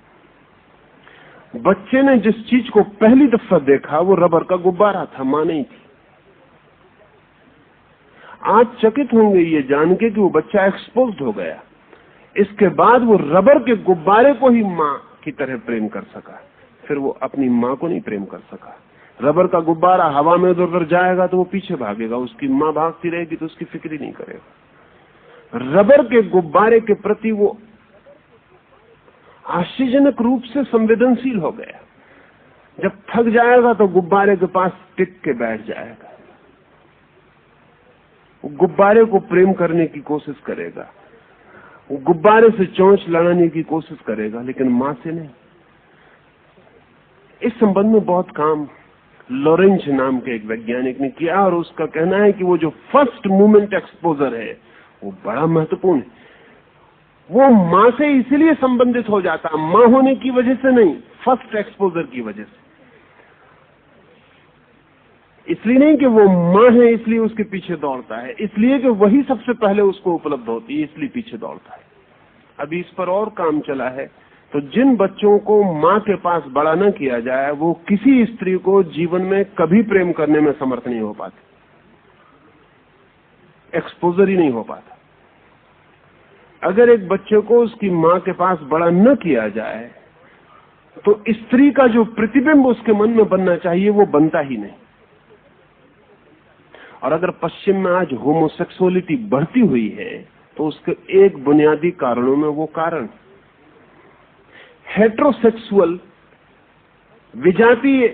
बच्चे ने जिस चीज को पहली दफा देखा वो रबर का गुब्बारा था, मां नहीं थी। आज चकित होंगे ये जान के कि वो बच्चा एक्सपोज्ड हो गया। इसके बाद वो रबर के गुब्बारे को ही मां की तरह प्रेम कर सका, फिर वो अपनी मां को नहीं प्रेम कर सका। रबर का गुब्बारा हवा में इधर उधर जाएगा तो वो पीछे भागेगा, उसकी मां भागती रहेगी तो उसकी फिक्र ही नहीं करेगा। रबर के गुब्बारे के प्रति वो आश्चर्यजनक रूप से संवेदनशील हो गया। जब थक जाएगा तो गुब्बारे के पास टिक के बैठ जाएगा, वो गुब्बारे को प्रेम करने की कोशिश करेगा, वो गुब्बारे से चोंच लड़ाने की कोशिश करेगा, लेकिन मां से नहीं। इस संबंध में बहुत काम लॉरेंज नाम के एक वैज्ञानिक ने किया, और उसका कहना है कि वो जो फर्स्ट मूवमेंट एक्सपोजर है वो बड़ा महत्वपूर्ण है। वो मां से इसलिए संबंधित हो जाता, मां होने की वजह से नहीं, फर्स्ट एक्सपोजर की वजह से। इसलिए नहीं कि वो मां है इसलिए उसके पीछे दौड़ता है, इसलिए कि वही सबसे पहले उसको उपलब्ध होती है, इसलिए पीछे दौड़ता है। अभी इस पर और काम चला है। तो जिन बच्चों को मां के पास बड़ा न किया जाए वो किसी स्त्री को जीवन में कभी प्रेम करने में समर्थ नहीं हो पाते, एक्सपोजर ही नहीं हो पाता। अगर एक बच्चे को उसकी मां के पास बड़ा न किया जाए तो स्त्री का जो प्रतिबिंब उसके मन में बनना चाहिए वो बनता ही नहीं। और अगर पश्चिम में आज होमोसेक्सुअलिटी बढ़ती हुई है तो उसके एक बुनियादी कारणों में वो कारण हेट्रोसेक्सुअल विजातीय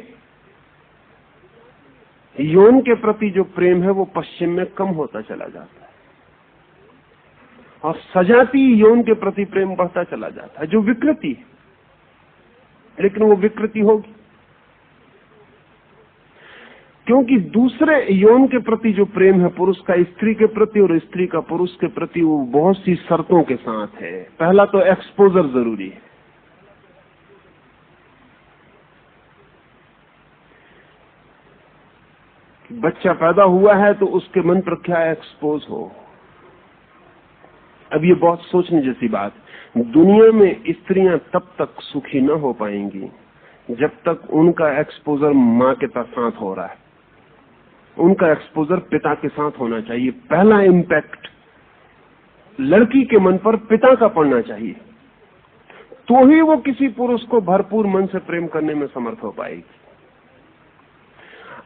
यौन के प्रति जो प्रेम है वो पश्चिम में कम होता चला जाता है, और सजातीय यौन के प्रति प्रेम बढ़ता चला जाता है, जो विकृति है। लेकिन वो विकृति होगी क्योंकि दूसरे यौन के प्रति जो प्रेम है पुरुष का स्त्री के प्रति और स्त्री का पुरुष के प्रति, वो बहुत सी शर्तों के साथ है। पहला तो एक्सपोजर जरूरी है। बच्चा पैदा हुआ है तो उसके मन पर क्या एक्सपोज हो। अब ये बहुत सोचने जैसी बात। दुनिया में स्त्रियां तब तक सुखी न हो पाएंगी जब तक उनका एक्सपोजर माँ के साथ हो रहा है। उनका एक्सपोजर पिता के साथ होना चाहिए। पहला इम्पैक्ट लड़की के मन पर पिता का पड़ना चाहिए, तो ही वो किसी पुरुष को भरपूर मन से प्रेम करने में समर्थ हो पाएगी।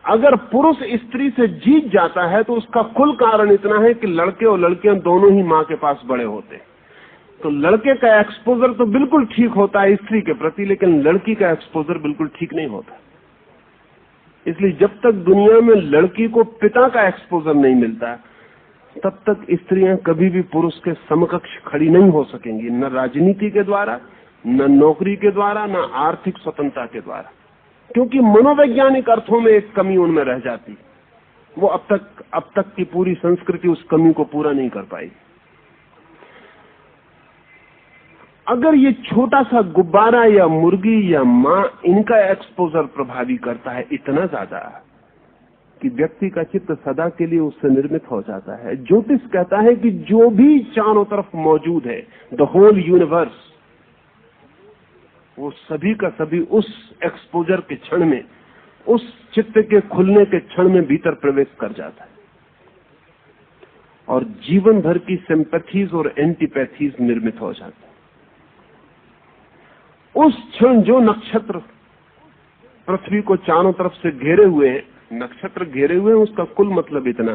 अगर पुरुष स्त्री से जीत जाता है तो उसका कुल कारण इतना है कि लड़के और लड़कियां दोनों ही मां के पास बड़े होते हैं। तो लड़के का एक्सपोजर तो बिल्कुल ठीक होता है स्त्री के प्रति, लेकिन लड़की का एक्सपोजर बिल्कुल ठीक नहीं होता। इसलिए जब तक दुनिया में लड़की को पिता का एक्सपोजर नहीं मिलता तब तक स्त्रियां कभी भी पुरुष के समकक्ष खड़ी नहीं हो सकेंगी, न राजनीति के द्वारा, न नौकरी के द्वारा, न आर्थिक स्वतंत्रता के द्वारा, क्योंकि मनोवैज्ञानिक अर्थों में एक कमी उनमें रह जाती। वो अब तक की पूरी संस्कृति उस कमी को पूरा नहीं कर पाई। अगर ये छोटा सा गुब्बारा या मुर्गी या मां, इनका एक्सपोजर प्रभावी करता है इतना ज्यादा कि व्यक्ति का चित्त सदा के लिए उससे निर्मित हो जाता है। ज्योतिष कहता है कि जो भी चारों तरफ मौजूद है, द होल यूनिवर्स, वो सभी का सभी उस एक्सपोजर के क्षण में, उस चित्त के खुलने के क्षण में भीतर प्रवेश कर जाता है और जीवन भर की सिंपैथीज और एंटीपैथीज निर्मित हो जाती है। उस क्षण जो नक्षत्र पृथ्वी को चारों तरफ से घेरे हुए हैं, नक्षत्र घेरे हुए हैं, उसका कुल मतलब इतना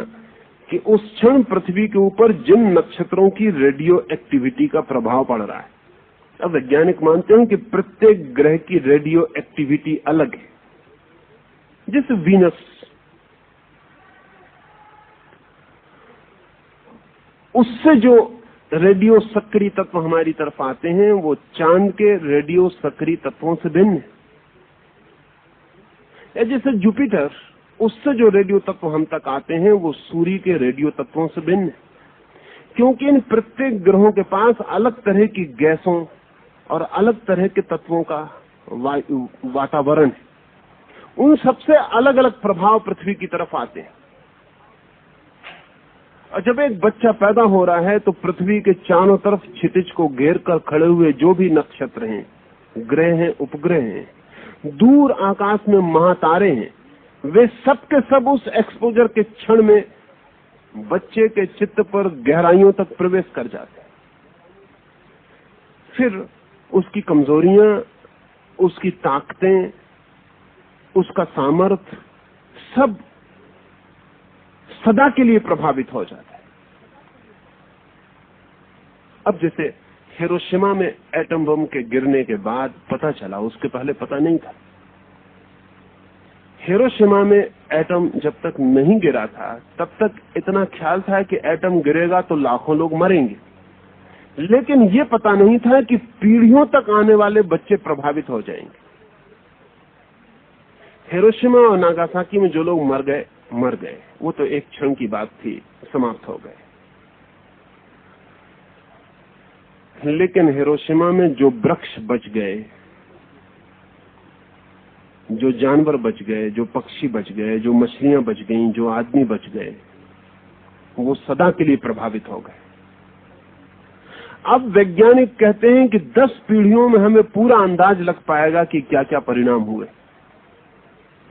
कि उस क्षण पृथ्वी के ऊपर जिन नक्षत्रों की रेडियो एक्टिविटी का प्रभाव पड़ रहा है। अब वैज्ञानिक मानते हैं कि प्रत्येक ग्रह की रेडियो एक्टिविटी अलग है। जैसे वीनस, उससे जो रेडियो सक्रिय तत्व हमारी तरफ आते हैं वो चांद के रेडियो सक्रिय तत्वों से भिन्न है। या जैसे जुपिटर, उससे जो रेडियो तत्व हम तक आते हैं वो सूर्य के रेडियो तत्वों से भिन्न है, क्योंकि इन प्रत्येक ग्रहों के पास अलग तरह की गैसों और अलग तरह के तत्वों का वातावरण है। उन सबसे अलग अलग प्रभाव पृथ्वी की तरफ आते हैं। और जब एक बच्चा पैदा हो रहा है तो पृथ्वी के चारों तरफ क्षितिज को घेर कर खड़े हुए जो भी नक्षत्र हैं, ग्रह हैं, उपग्रह हैं, दूर आकाश में महातारे हैं, वे सब के सब उस एक्सपोजर के क्षण में बच्चे के चित्त पर गहराइयों तक प्रवेश कर जाते हैं। फिर उसकी कमजोरियां, उसकी ताकतें, उसका सामर्थ्य सब सदा के लिए प्रभावित हो जाता है। अब जैसे हिरोशिमा में एटम बम के गिरने के बाद पता चला, उसके पहले पता नहीं था। हिरोशिमा में एटम जब तक नहीं गिरा था तब तक इतना ख्याल था कि एटम गिरेगा तो लाखों लोग मरेंगे, लेकिन ये पता नहीं था कि पीढ़ियों तक आने वाले बच्चे प्रभावित हो जाएंगे। हिरोशिमा और नागासाकी में जो लोग मर गए, वो तो एक क्षण की बात थी, समाप्त हो गए। लेकिन हिरोशिमा में जो वृक्ष बच गए, जो जानवर बच गए, जो पक्षी बच गए, जो मछलियां बच गईं, जो आदमी बच गए, वो सदा के लिए प्रभावित हो गए। अब वैज्ञानिक कहते हैं कि 10 पीढ़ियों में हमें पूरा अंदाज लग पाएगा कि क्या क्या परिणाम हुए,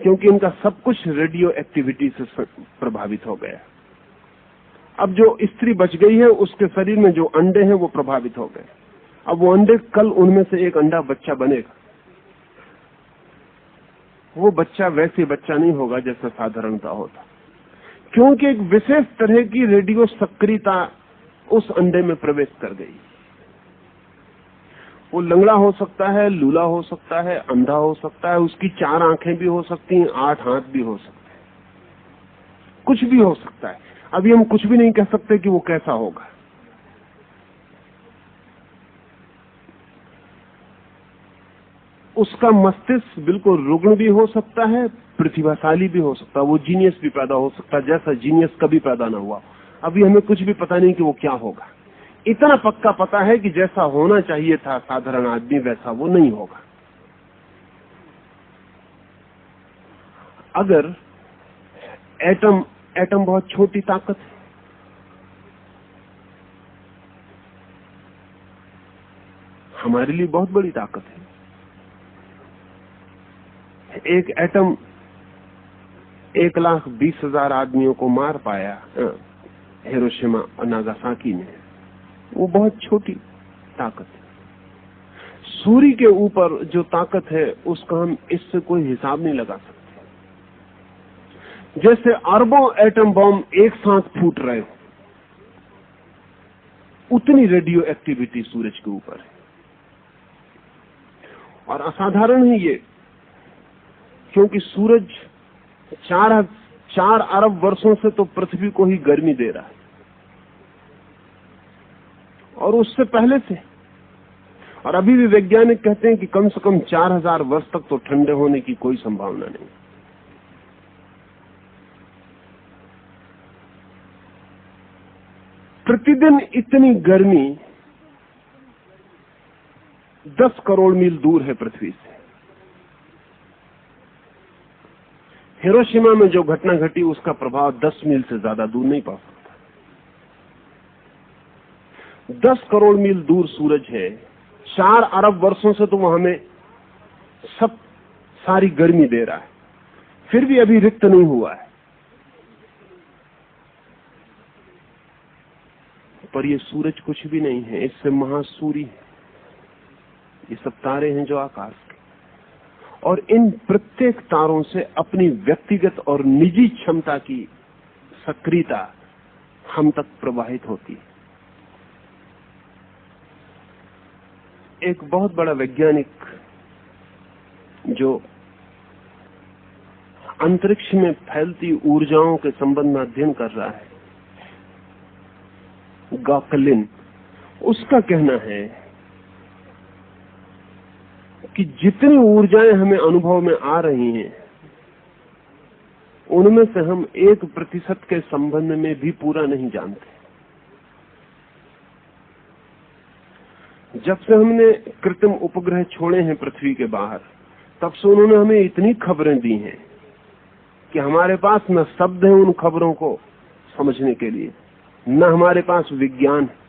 क्योंकि इनका सब कुछ रेडियो एक्टिविटी से प्रभावित हो गया। अब जो स्त्री बच गई है उसके शरीर में जो अंडे हैं वो प्रभावित हो गए। अब वो अंडे, कल उनमें से एक अंडा बच्चा बनेगा। वो बच्चा वैसे बच्चा नहीं होगा जैसे साधारणता होता, क्योंकि एक विशेष तरह की रेडियो सक्रियता उस अंडे में प्रवेश कर गई। वो लंगड़ा हो सकता है, लूला हो सकता है, अंधा हो सकता है, उसकी 4 आंखें भी हो सकती हैं, 8 हाथ भी हो सकते हैं, कुछ भी हो सकता है। अभी हम कुछ भी नहीं कह सकते कि वो कैसा होगा। उसका मस्तिष्क बिल्कुल रुग्ण भी हो सकता है, प्रतिभाशाली भी हो सकता है, वो जीनियस भी पैदा हो सकता है जैसा जीनियस कभी पैदा ना हुआ। अभी हमें कुछ भी पता नहीं कि वो क्या होगा। इतना पक्का पता है कि जैसा होना चाहिए था साधारण आदमी, वैसा वो नहीं होगा। अगर एटम बहुत छोटी ताकत है। हमारे लिए बहुत बड़ी ताकत है। एक एटम 1,20,000 आदमियों को मार पाया हिरोशिमा और नागासाकी में। वो बहुत छोटी ताकत है। सूर्य के ऊपर जो ताकत है उसका हम इससे कोई हिसाब नहीं लगा सकते। जैसे अरबों एटम बॉम्ब एक साथ फूट रहे हो, उतनी रेडियो एक्टिविटी सूरज के ऊपर है। और असाधारण है ये, क्योंकि सूरज 4 अरब वर्षों से तो पृथ्वी को ही गर्मी दे रहा है, और उससे पहले से। और अभी भी वैज्ञानिक कहते हैं कि कम से कम 4,000 वर्ष तक तो ठंडे होने की कोई संभावना नहीं। प्रतिदिन इतनी गर्मी 10 करोड़ मील दूर है पृथ्वी से। हिरोशिमा में जो घटना घटी उसका प्रभाव 10 मील से ज्यादा दूर नहीं पड़ सकता। 10 करोड़ मील दूर सूरज है। 4 अरब वर्षों से तो वो हमें सारी गर्मी दे रहा है, फिर भी अभी रिक्त नहीं हुआ है। पर ये सूरज कुछ भी नहीं है, इससे महासूर्य है। ये सब तारे हैं जो आकाश के, और इन प्रत्येक तारों से अपनी व्यक्तिगत और निजी क्षमता की सक्रियता हम तक प्रवाहित होती है। एक बहुत बड़ा वैज्ञानिक जो अंतरिक्ष में फैलती ऊर्जाओं के संबंध में अध्ययन कर रहा है, गॉकलिन, उसका कहना है कि जितनी ऊर्जाएं हमें अनुभव में आ रही हैं, उनमें से हम 1% के संबंध में भी पूरा नहीं जानते। जब से हमने कृत्रिम उपग्रह छोड़े हैं पृथ्वी के बाहर, तब से उन्होंने हमें इतनी खबरें दी हैं कि हमारे पास न शब्द है उन खबरों को समझने के लिए, न हमारे पास विज्ञान है।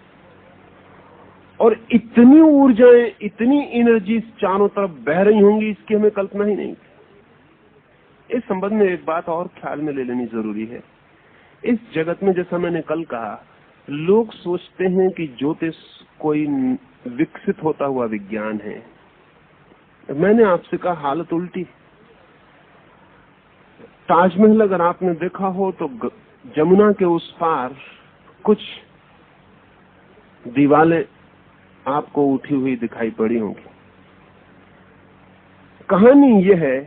और इतनी ऊर्जाएं, इतनी एनर्जी चारों तरफ बह रही होंगी, इसकी हमें कल्पना ही नहीं। इस संबंध में एक बात और ख्याल में ले लेनी जरूरी है। इस जगत में, जैसा मैंने कल कहा, लोग सोचते हैं कि ज्योतिष कोई विकसित होता हुआ विज्ञान है। मैंने आपसे कहा हालत उल्टी। ताजमहल अगर आपने देखा हो तो जमुना के उस पार कुछ दीवारें आपको उठी हुई दिखाई पड़ी होंगी। कहानी यह है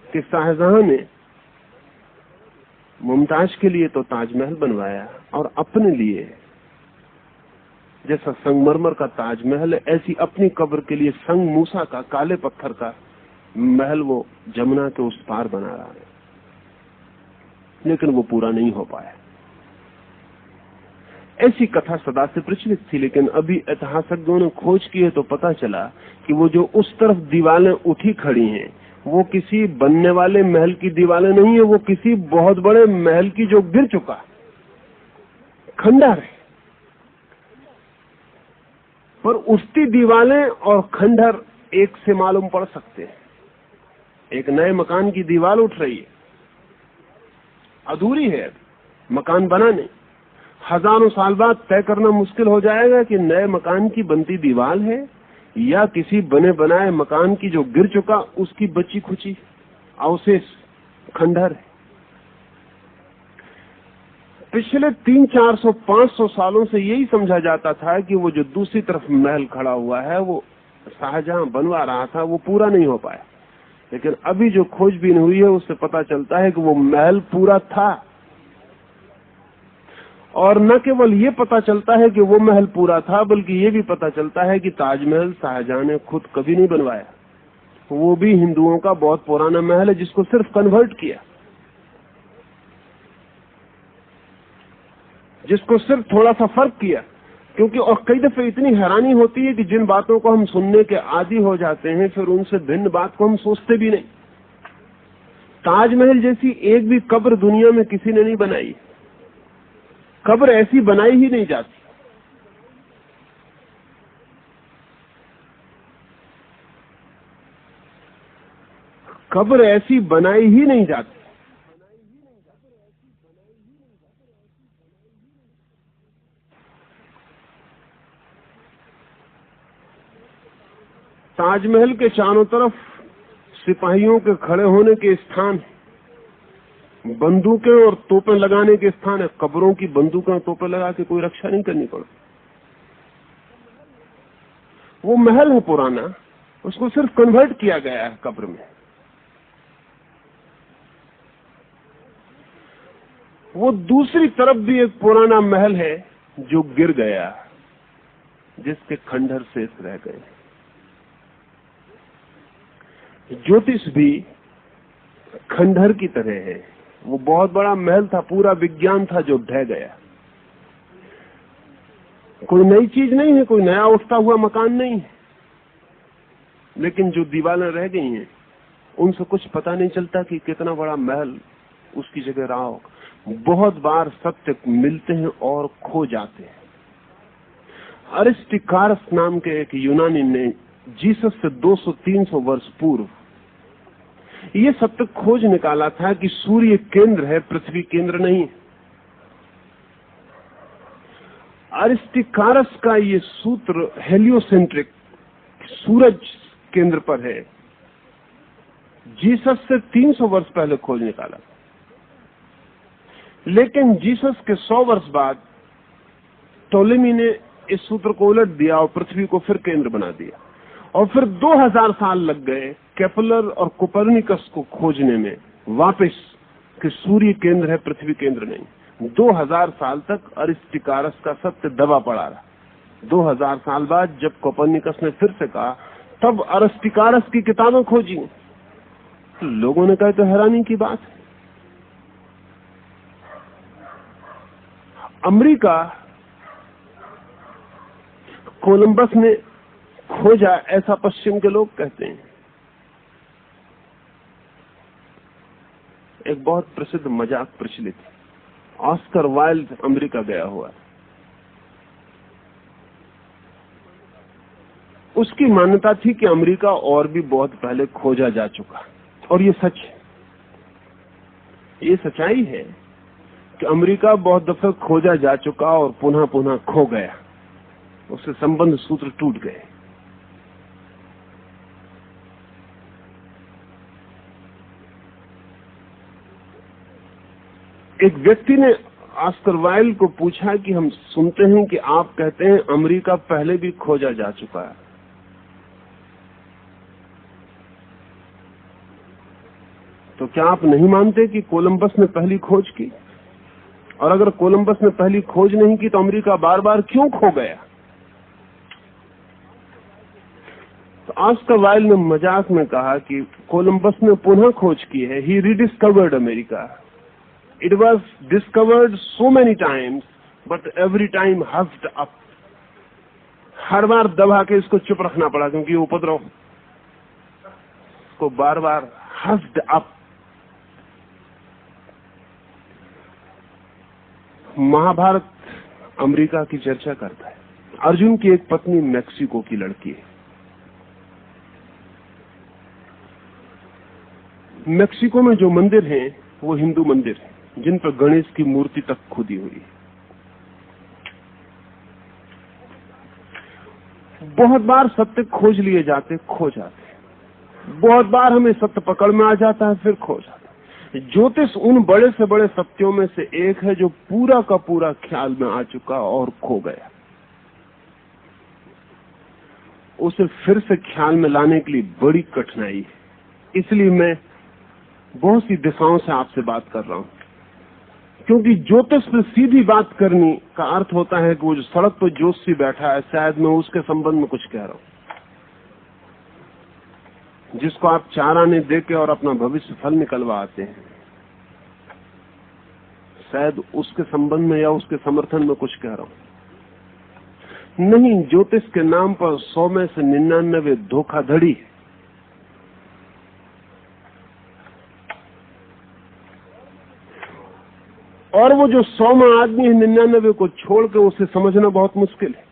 कि शाहजहां ने मुमताज के लिए तो ताजमहल बनवाया, और अपने लिए जैसा संगमरमर का ताजमहल है, ऐसी अपनी कब्र के लिए संग मूसा का, काले पत्थर का महल वो जमुना के उस पार बना रहा है। लेकिन वो पूरा नहीं हो पाया। ऐसी कथा सदा से प्रचलित थी, लेकिन अभी ऐतिहासिकों ने खोज की है तो पता चला कि वो जो उस तरफ दीवारें उठी खड़ी हैं, वो किसी बनने वाले महल की दीवारें नहीं है, वो किसी बहुत बड़े महल की जो गिर चुका खंडहर है। पर उठती दीवारें और खंडहर एक से मालूम पड़ सकते हैं। एक नए मकान की दीवार उठ रही है, अधूरी है, मकान बना नहीं। हजारों साल बाद तय करना मुश्किल हो जाएगा कि नए मकान की बनती दीवार है या किसी बने बनाए मकान की जो गिर चुका उसकी बची खुची अवशेष खंडहर है। पिछले 300, 400, 500 सालों से यही समझा जाता था कि वो जो दूसरी तरफ महल खड़ा हुआ है वो शाहजहां बनवा रहा था, वो पूरा नहीं हो पाया। लेकिन अभी जो खोजबीन हुई है उससे पता चलता है कि वो महल पूरा था। और न केवल ये पता चलता है कि वो महल पूरा था, बल्कि ये भी पता चलता है कि ताजमहल शाहजहां ने खुद कभी नहीं बनवाया। वो भी हिंदुओं का बहुत पुराना महल है जिसको सिर्फ कन्वर्ट किया, जिसको सिर्फ थोड़ा सा फर्क किया। क्योंकि और कई दफे इतनी हैरानी होती है कि जिन बातों को हम सुनने के आदी हो जाते हैं, फिर उनसे भिन्न बात को हम सोचते भी नहीं। ताजमहल जैसी एक भी कब्र दुनिया में किसी ने नहीं बनाई। कब्र ऐसी बनाई ही नहीं जाती। कब्र ऐसी बनाई ही नहीं जाती। ताजमहल के चारों तरफ सिपाहियों के खड़े होने के स्थान, बंदूकें और तोपें लगाने के स्थान है। कब्रों की बंदूकें और तोपें लगा के कोई रक्षा नहीं करनी पड़ती। वो महल है पुराना, उसको सिर्फ कन्वर्ट किया गया है कब्र में। वो दूसरी तरफ भी एक पुराना महल है जो गिर गया, जिसके खंडहर शेष रह गए। ज्योतिष भी खंडहर की तरह है। वो बहुत बड़ा महल था, पूरा विज्ञान था जो ढह गया। कोई नई चीज नहीं है, कोई नया उठता हुआ मकान नहीं है, लेकिन जो दीवारें रह गई हैं उनसे कुछ पता नहीं चलता कि कितना बड़ा महल उसकी जगह रहा हो। बहुत बार सत्य मिलते हैं और खो जाते हैं। अरिस्टिकारस नाम के एक यूनानी ने जीसस से 200-300 वर्ष पूर्व ये सत्य खोज निकाला था कि सूर्य केंद्र है, पृथ्वी केंद्र नहीं। अरिस्टिकारस का ये सूत्र हेलियोसेंट्रिक, सूरज केंद्र पर है, जीसस से 300 वर्ष पहले खोज निकाला। लेकिन जीसस के 100 वर्ष बाद टोलेमी ने इस सूत्र को उलट दिया और पृथ्वी को फिर केंद्र बना दिया। और फिर 2000 साल लग गए केपलर और कोपरनिकस को खोजने में वापस कि सूर्य केंद्र है, पृथ्वी केंद्र नहीं। 2000 साल तक अरिस्टिकारस का सत्य दबा पड़ा रहा। 2000 साल बाद जब कोपरनिकस ने फिर से कहा, तब अरिस्टिकारस की किताबें खोजी। लोगों ने कहा तो हैरानी की बात है। अमेरिका कोलंबस ने खोजा, ऐसा पश्चिम के लोग कहते हैं। एक बहुत प्रसिद्ध मजाक प्रचलित है, ऑस्कर वाइल्ड अमेरिका गया हुआ। उसकी मान्यता थी कि अमेरिका और भी बहुत पहले खोजा जा चुका, और ये सच है। ये सच्चाई है कि अमेरिका बहुत दफे खोजा जा चुका और पुनः पुनः खो गया, उससे संबंध सूत्र टूट गए। एक व्यक्ति ने ऑस्कर वाइल्ड को पूछा कि हम सुनते हैं कि आप कहते हैं अमेरिका पहले भी खोजा जा चुका है, तो क्या आप नहीं मानते कि कोलंबस ने पहली खोज की? और अगर कोलंबस ने पहली खोज नहीं की तो अमेरिका बार बार क्यों खो गया? तो ऑस्कर वाइल्ड ने मजाक में कहा कि कोलंबस ने पुनः खोज की है। He rediscovered America. It was discovered so many times, but every time huffed up. हर बार दबा के इसको चुप रखना पड़ा क्योंकि उपद्रव को बार बार huffed up। महाभारत अमेरिका की चर्चा करता है। अर्जुन की एक पत्नी मैक्सिको की लड़की है। मैक्सिको में जो मंदिर हैं वो हिंदू मंदिर है, जिन पर गणेश की मूर्ति तक खुदी हुई है। बहुत बार सत्य खोज लिए जाते, खो जाते। बहुत बार हमें सत्य पकड़ में आ जाता है, फिर खो जाता है। ज्योतिष उन बड़े से बड़े सत्यों में से एक है जो पूरा का पूरा ख्याल में आ चुका और खो गया। उसे फिर से ख्याल में लाने के लिए बड़ी कठिनाई है। इसलिए मैं बहुत सी दिशाओं से आपसे बात कर रहा हूं, क्योंकि ज्योतिष से सीधी बात करने का अर्थ होता है कि वो जो सड़क पर ज्योतिषी बैठा है, शायद मैं उसके संबंध में कुछ कह रहा हूं, जिसको आप 4 आने देके और अपना भविष्य फल निकलवा आते हैं। शायद उसके संबंध में या उसके समर्थन में कुछ कह रहा हूं। नहीं, ज्योतिष के नाम पर 100 में से 99 धोखाधड़ी है। और वो जो 100वां आदमी है 99 को छोड़ के उसे समझना बहुत मुश्किल है,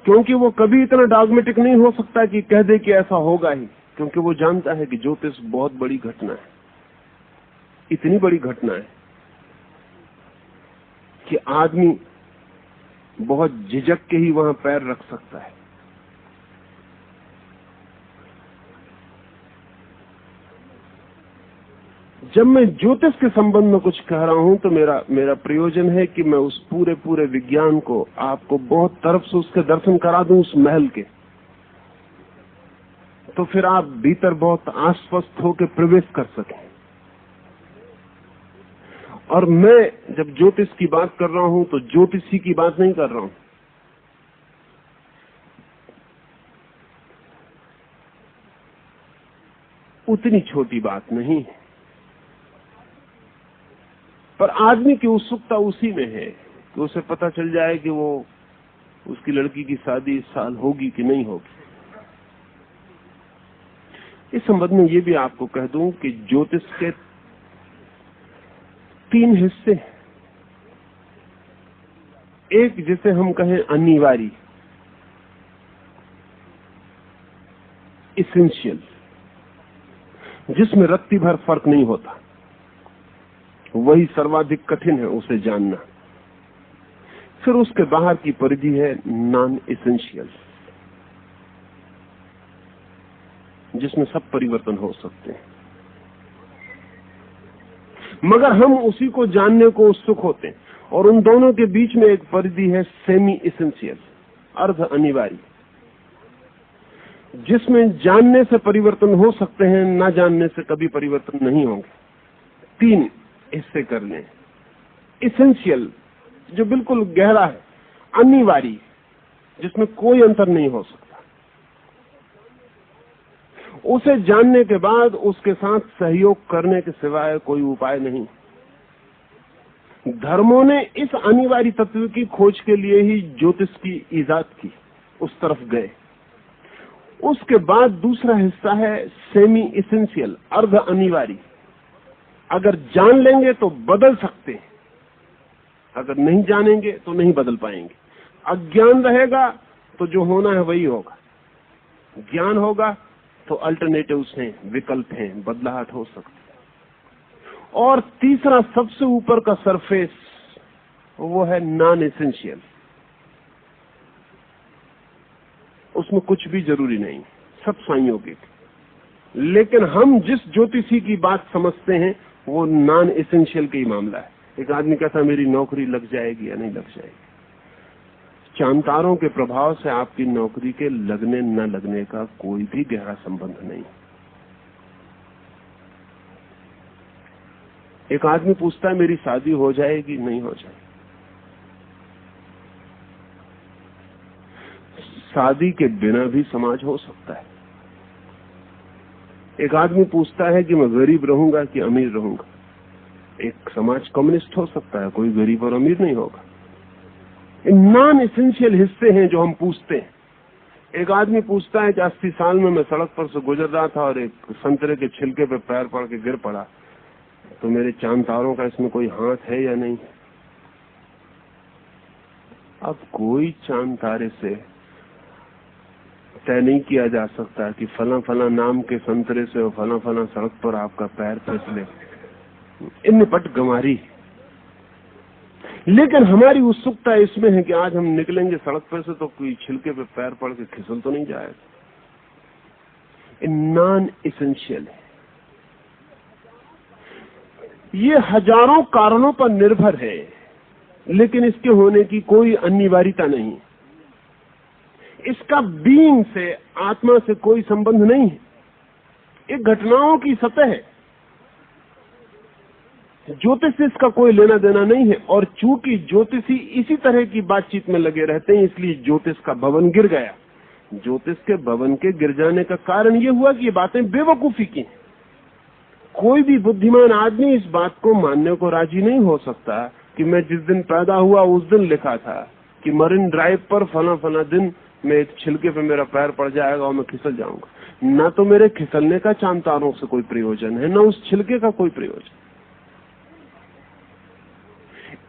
क्योंकि वो कभी इतना डॉगमेटिक नहीं हो सकता कि कह दे कि ऐसा होगा ही, क्योंकि वो जानता है कि ज्योतिष बहुत बड़ी घटना है, इतनी बड़ी घटना है कि आदमी बहुत झिझक के ही वहां पैर रख सकता है। जब मैं ज्योतिष के संबंध में कुछ कह रहा हूं तो मेरा प्रयोजन है कि मैं उस पूरे विज्ञान को आपको बहुत तरफ से उसके दर्शन करा दूं, उस महल के, तो फिर आप भीतर बहुत आश्वस्त होकर प्रवेश कर सकें। और मैं जब ज्योतिष की बात कर रहा हूं तो ज्योतिषी की बात नहीं कर रहा हूं, उतनी छोटी बात नहीं है, पर आदमी की उत्सुकता उसी में है कि उसे पता चल जाए कि वो उसकी लड़की की शादी इस साल होगी कि नहीं होगी। इस संबंध में ये भी आपको कह दूं कि ज्योतिष के 3 हिस्से, एक जिसे हम कहें अनिवार्य, इसेंशियल, जिसमें रत्ती भर फर्क नहीं होता, वही सर्वाधिक कठिन है उसे जानना। फिर उसके बाहर की परिधि है नॉन इसेंशियल, जिसमें सब परिवर्तन हो सकते हैं, मगर हम उसी को जानने को उत्सुक होते हैं। और उन दोनों के बीच में एक परिधि है सेमी इसेंशियल, अर्ध अनिवार्य, जिसमें जानने से परिवर्तन हो सकते हैं, ना जानने से कभी परिवर्तन नहीं होंगे। 3 हिस्से कर लें। इसेंशियल जो बिल्कुल गहरा है, अनिवार्य जिसमें कोई अंतर नहीं हो सकता, उसे जानने के बाद उसके साथ सहयोग करने के सिवाय कोई उपाय नहीं। धर्मों ने इस अनिवार्य तत्व की खोज के लिए ही ज्योतिष की इजाद की, उस तरफ गए। उसके बाद दूसरा हिस्सा है सेमी इसेंशियल, अर्ध अनिवार्य। अगर जान लेंगे तो बदल सकते हैं, अगर नहीं जानेंगे तो नहीं बदल पाएंगे। अज्ञान रहेगा तो जो होना है वही होगा, ज्ञान होगा तो अल्टरनेटिव्स हैं, विकल्प हैं, बदलाहट हो सकती है। और तीसरा सबसे ऊपर का सरफेस, वो है नॉन एसेंशियल, उसमें कुछ भी जरूरी नहीं, सब संयोगिक। लेकिन हम जिस ज्योतिषी की बात समझते हैं वो नॉन एसेंशियल का ही मामला है। एक आदमी कहता मेरी नौकरी लग जाएगी या नहीं लग जाएगी। चांतारों के प्रभाव से आपकी नौकरी के लगने न लगने का कोई भी गहरा संबंध नहीं। एक आदमी पूछता है मेरी शादी हो जाएगी नहीं हो जाएगी। शादी के बिना भी समाज हो सकता है। एक आदमी पूछता है कि मैं गरीब रहूंगा कि अमीर रहूंगा। एक समाज कम्युनिस्ट हो सकता है, कोई गरीब और अमीर नहीं होगा। नॉन एसेंशियल हिस्से हैं जो हम पूछते हैं। एक आदमी पूछता है कि 80 साल में मैं सड़क पर से गुजर रहा था और एक संतरे के छिलके पे पैर पड़ के गिर पड़ा, तो मेरे चांद तारों का इसमें कोई हाथ है या नहीं। अब कोई चांद तारे से तय नहीं किया जा सकता कि फला फला नाम के संतरे से और फला फला सड़क पर आपका पैर फिसले। इन निपट गंवारी। लेकिन हमारी उत्सुकता इसमें है कि आज हम निकलेंगे सड़क पर से तो कोई छिलके पे पैर पड़ के फिसल तो नहीं जाएगा। नॉन एसेंशियल है। ये हजारों कारणों पर निर्भर है, लेकिन इसके होने की कोई अनिवार्यता नहीं। इसका बीइंग से, आत्मा से कोई संबंध नहीं है। एक घटनाओं की सतह है। ज्योतिष से इसका कोई लेना देना नहीं है। और चूंकि ज्योतिषी इसी तरह की बातचीत में लगे रहते हैं, इसलिए ज्योतिष का भवन गिर गया। ज्योतिष के भवन के गिर जाने का कारण यह हुआ कि ये बातें बेवकूफी की। कोई भी बुद्धिमान आदमी इस बात को मानने को राजी नहीं हो सकता कि मैं जिस दिन पैदा हुआ उस दिन लिखा था कि मरीन ड्राइव पर फला फला दिन में एक छिलके पे मेरा पैर पड़ जाएगा और मैं फिसल जाऊंगा। ना तो मेरे फिसलने का चांद तारों से कोई प्रयोजन है, ना उस छिलके का कोई प्रयोजन।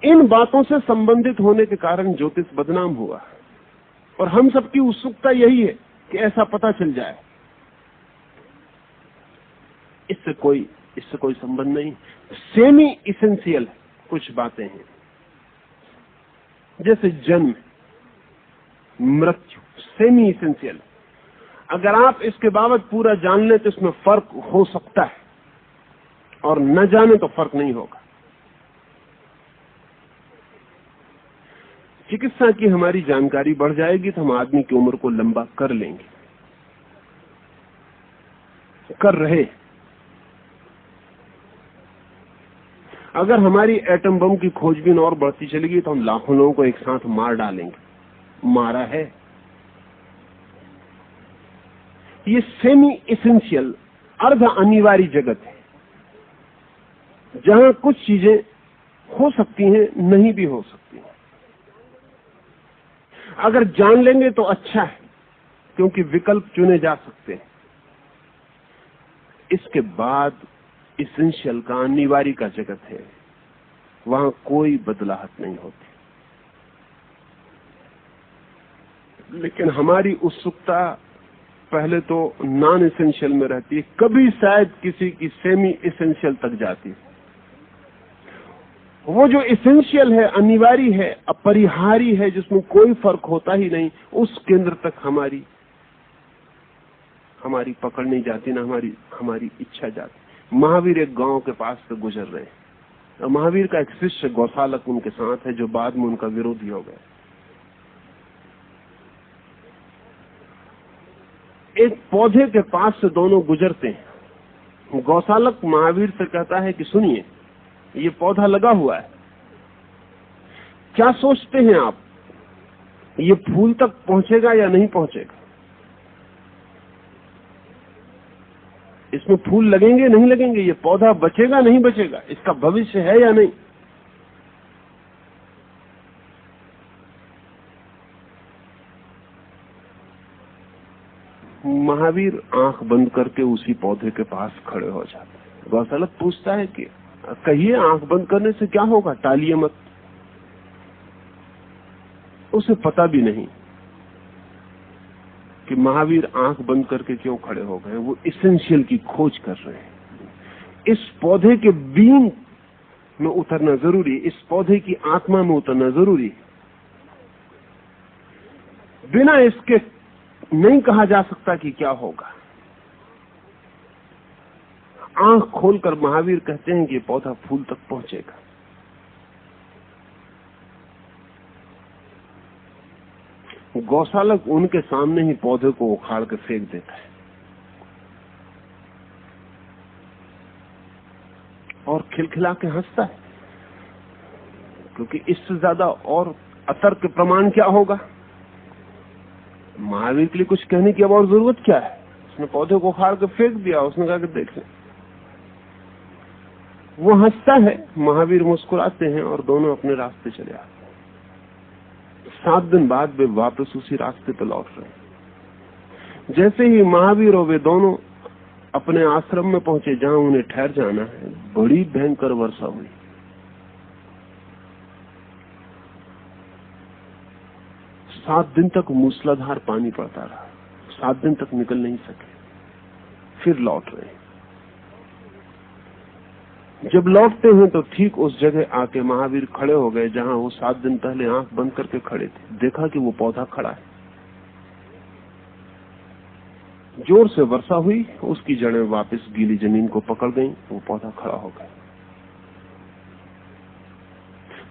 इन बातों से संबंधित होने के कारण ज्योतिष बदनाम हुआ और हम सबकी उत्सुकता यही है कि ऐसा पता चल जाए। इससे कोई संबंध नहीं। सेमी इसेंशियल कुछ बातें हैं, जैसे जन्म, मृत्यु, सेमी इसेंशियल। अगर आप इसके बाबत पूरा जान लें तो इसमें फर्क हो सकता है, और न जाने तो फर्क नहीं होगा। चिकित्सा की हमारी जानकारी बढ़ जाएगी तो हम आदमी की उम्र को लंबा कर लेंगे, कर रहे। अगर हमारी एटम बम की खोजबीन और बढ़ती चलेगी तो हम लाखों लोगों को एक साथ मार डालेंगे, मारा है। ये सेमी इसेंशियल, अर्ध अनिवार्य जगत है, जहां कुछ चीजें हो सकती हैं, नहीं भी हो सकती हैं। अगर जान लेंगे तो अच्छा है, क्योंकि विकल्प चुने जा सकते हैं। इसके बाद इसेंशियल का, अनिवार्य का जगत है, वहां कोई बदलाहट नहीं होती। लेकिन हमारी उत्सुकता पहले तो नॉन इसेंशियल में रहती है, कभी शायद किसी की सेमी इसेंशियल तक जाती है। वो जो इसेंशियल है, अनिवार्य है, अपरिहार्य है, जिसमें कोई फर्क होता ही नहीं, उस केंद्र तक हमारी पकड़ नहीं जाती, ना हमारी इच्छा जाती। महावीर एक गांव के पास से गुजर रहे हैं, और महावीर का एक शिष्य गौशालक उनके साथ है, जो बाद में उनका विरोधी हो गया। एक पौधे के पास से दोनों गुजरते हैं। गौशालक महावीर से कहता है कि सुनिए, ये पौधा लगा हुआ है, क्या सोचते हैं आप, ये फूल तक पहुंचेगा या नहीं पहुंचेगा? इसमें फूल लगेंगे नहीं लगेंगे, ये पौधा बचेगा नहीं बचेगा, इसका भविष्य है या नहीं? महावीर आंख बंद करके उसी पौधे के पास खड़े हो जाते हैं। गौशालक पूछता है कि कहिए, आंख बंद करने से क्या होगा, टालिए मत। उसे पता भी नहीं कि महावीर आंख बंद करके क्यों खड़े हो गए। वो इसेंशियल की खोज कर रहे हैं। इस पौधे के बीन में उतरना जरूरी, इस पौधे की आत्मा में उतरना जरूरी। बिना इसके नहीं कहा जा सकता कि क्या होगा। आंख खोलकर महावीर कहते हैं कि पौधा फूल तक पहुंचेगा। गौशालक उनके सामने ही पौधे को उखाड़ के फेंक देता है और खिलखिला के हंसता है, क्योंकि इससे ज्यादा और अतर्क प्रमाण क्या होगा। महावीर के लिए कुछ कहने की अब और जरूरत क्या है। उसने पौधे को उखाड़ के फेंक दिया, उसने कहा कि देख ले। वो हंसता है, महावीर मुस्कुराते हैं और दोनों अपने रास्ते चले आते हैं। 7 दिन बाद वे वापस उसी रास्ते पर लौट रहे हैं। जैसे ही महावीर और वे दोनों अपने आश्रम में पहुंचे, जहां उन्हें ठहर जाना है, बड़ी भयंकर वर्षा हुई। सात दिन तक मूसलाधार पानी पड़ता रहा। 7 दिन तक निकल नहीं सके, फिर लौट रहे। जब लौटते हैं तो ठीक उस जगह आके महावीर खड़े हो गए जहां वो 7 दिन पहले आंख बंद करके खड़े थे। देखा कि वो पौधा खड़ा है। जोर से वर्षा हुई, उसकी जड़ें वापस गीली जमीन को पकड़ गईं, वो पौधा खड़ा हो गया।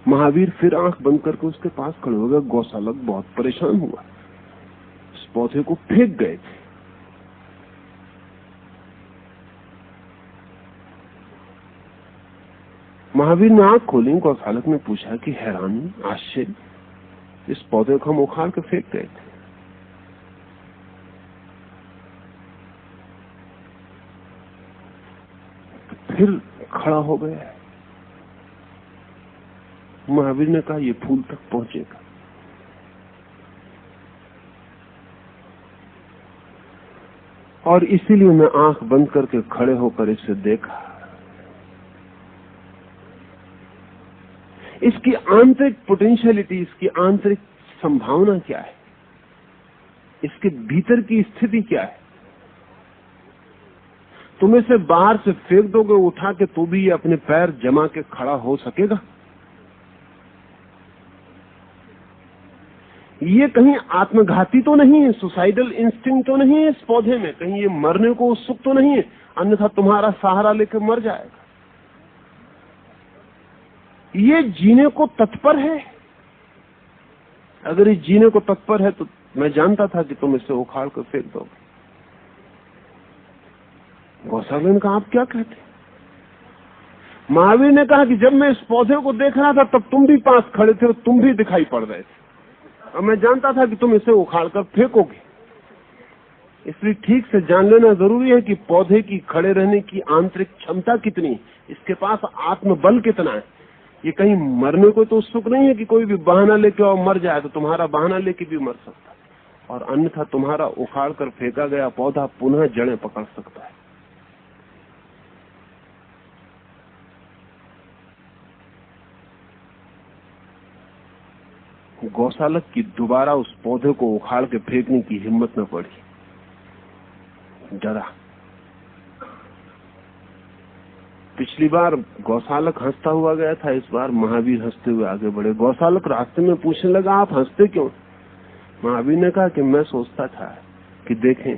महावीर फिर आंख बंद करके उसके पास खड़े हो गए। गौशालक बहुत परेशान हुआ, इस पौधे को फेंक गए थे। महावीर ने आंख खोली। गौशालक ने पूछा कि हैरानी, आश्चर्य, इस पौधे को हम उखाड़ के फेंक गए थे। फिर खड़ा हो गया। महावीर ने कहा ये फूल तक पहुंचेगा। और इसीलिए मैं आंख बंद करके खड़े होकर इसे देखा। इसकी आंतरिक पोटेंशियलिटी, इसकी आंतरिक संभावना क्या है, इसके भीतर की स्थिति क्या है। तुम इसे बाहर से फेंक दोगे उठा के तो भी ये अपने पैर जमा के खड़ा हो सकेगा? ये कहीं आत्मघाती तो नहीं है, सुसाइडल इंस्टिंक्ट तो नहीं है इस पौधे में, कहीं ये मरने को उत्सुक तो नहीं है, अन्यथा तुम्हारा सहारा लेकर मर जाएगा। ये जीने को तत्पर है। अगर ये जीने को तत्पर है तो मैं जानता था कि तुम इसे उखाड़ कर फेंक दोगे। गौसालन का आप क्या कहते? महावीर ने कहा कि जब मैं इस पौधे को देख रहा था तब तुम भी पास खड़े थे और तुम भी दिखाई पड़ रहे थे, और मैं जानता था कि तुम इसे उखाड़ कर फेंकोगे। इसलिए ठीक से जान लेना जरूरी है कि पौधे की खड़े रहने की आंतरिक क्षमता कितनी, इसके पास आत्मबल कितना है। ये कहीं मरने को तो उत्सुक नहीं है कि कोई भी बहाना लेके और मर जाए, तो तुम्हारा बहाना लेके भी मर सकता है, और अन्यथा तुम्हारा उखाड़ कर फेंका गया पौधा पुनः जड़ें पकड़ सकता है। गौशालक की दोबारा उस पौधे को उखाड़ के फेंकने की हिम्मत न पड़ी, डरा। पिछली बार गौशालक हंसता हुआ गया था, इस बार महावीर हंसते हुए आगे बढ़े। गौशालक रास्ते में पूछने लगा, आप हंसते क्यों? महावीर ने कहा कि मैं सोचता था कि देखें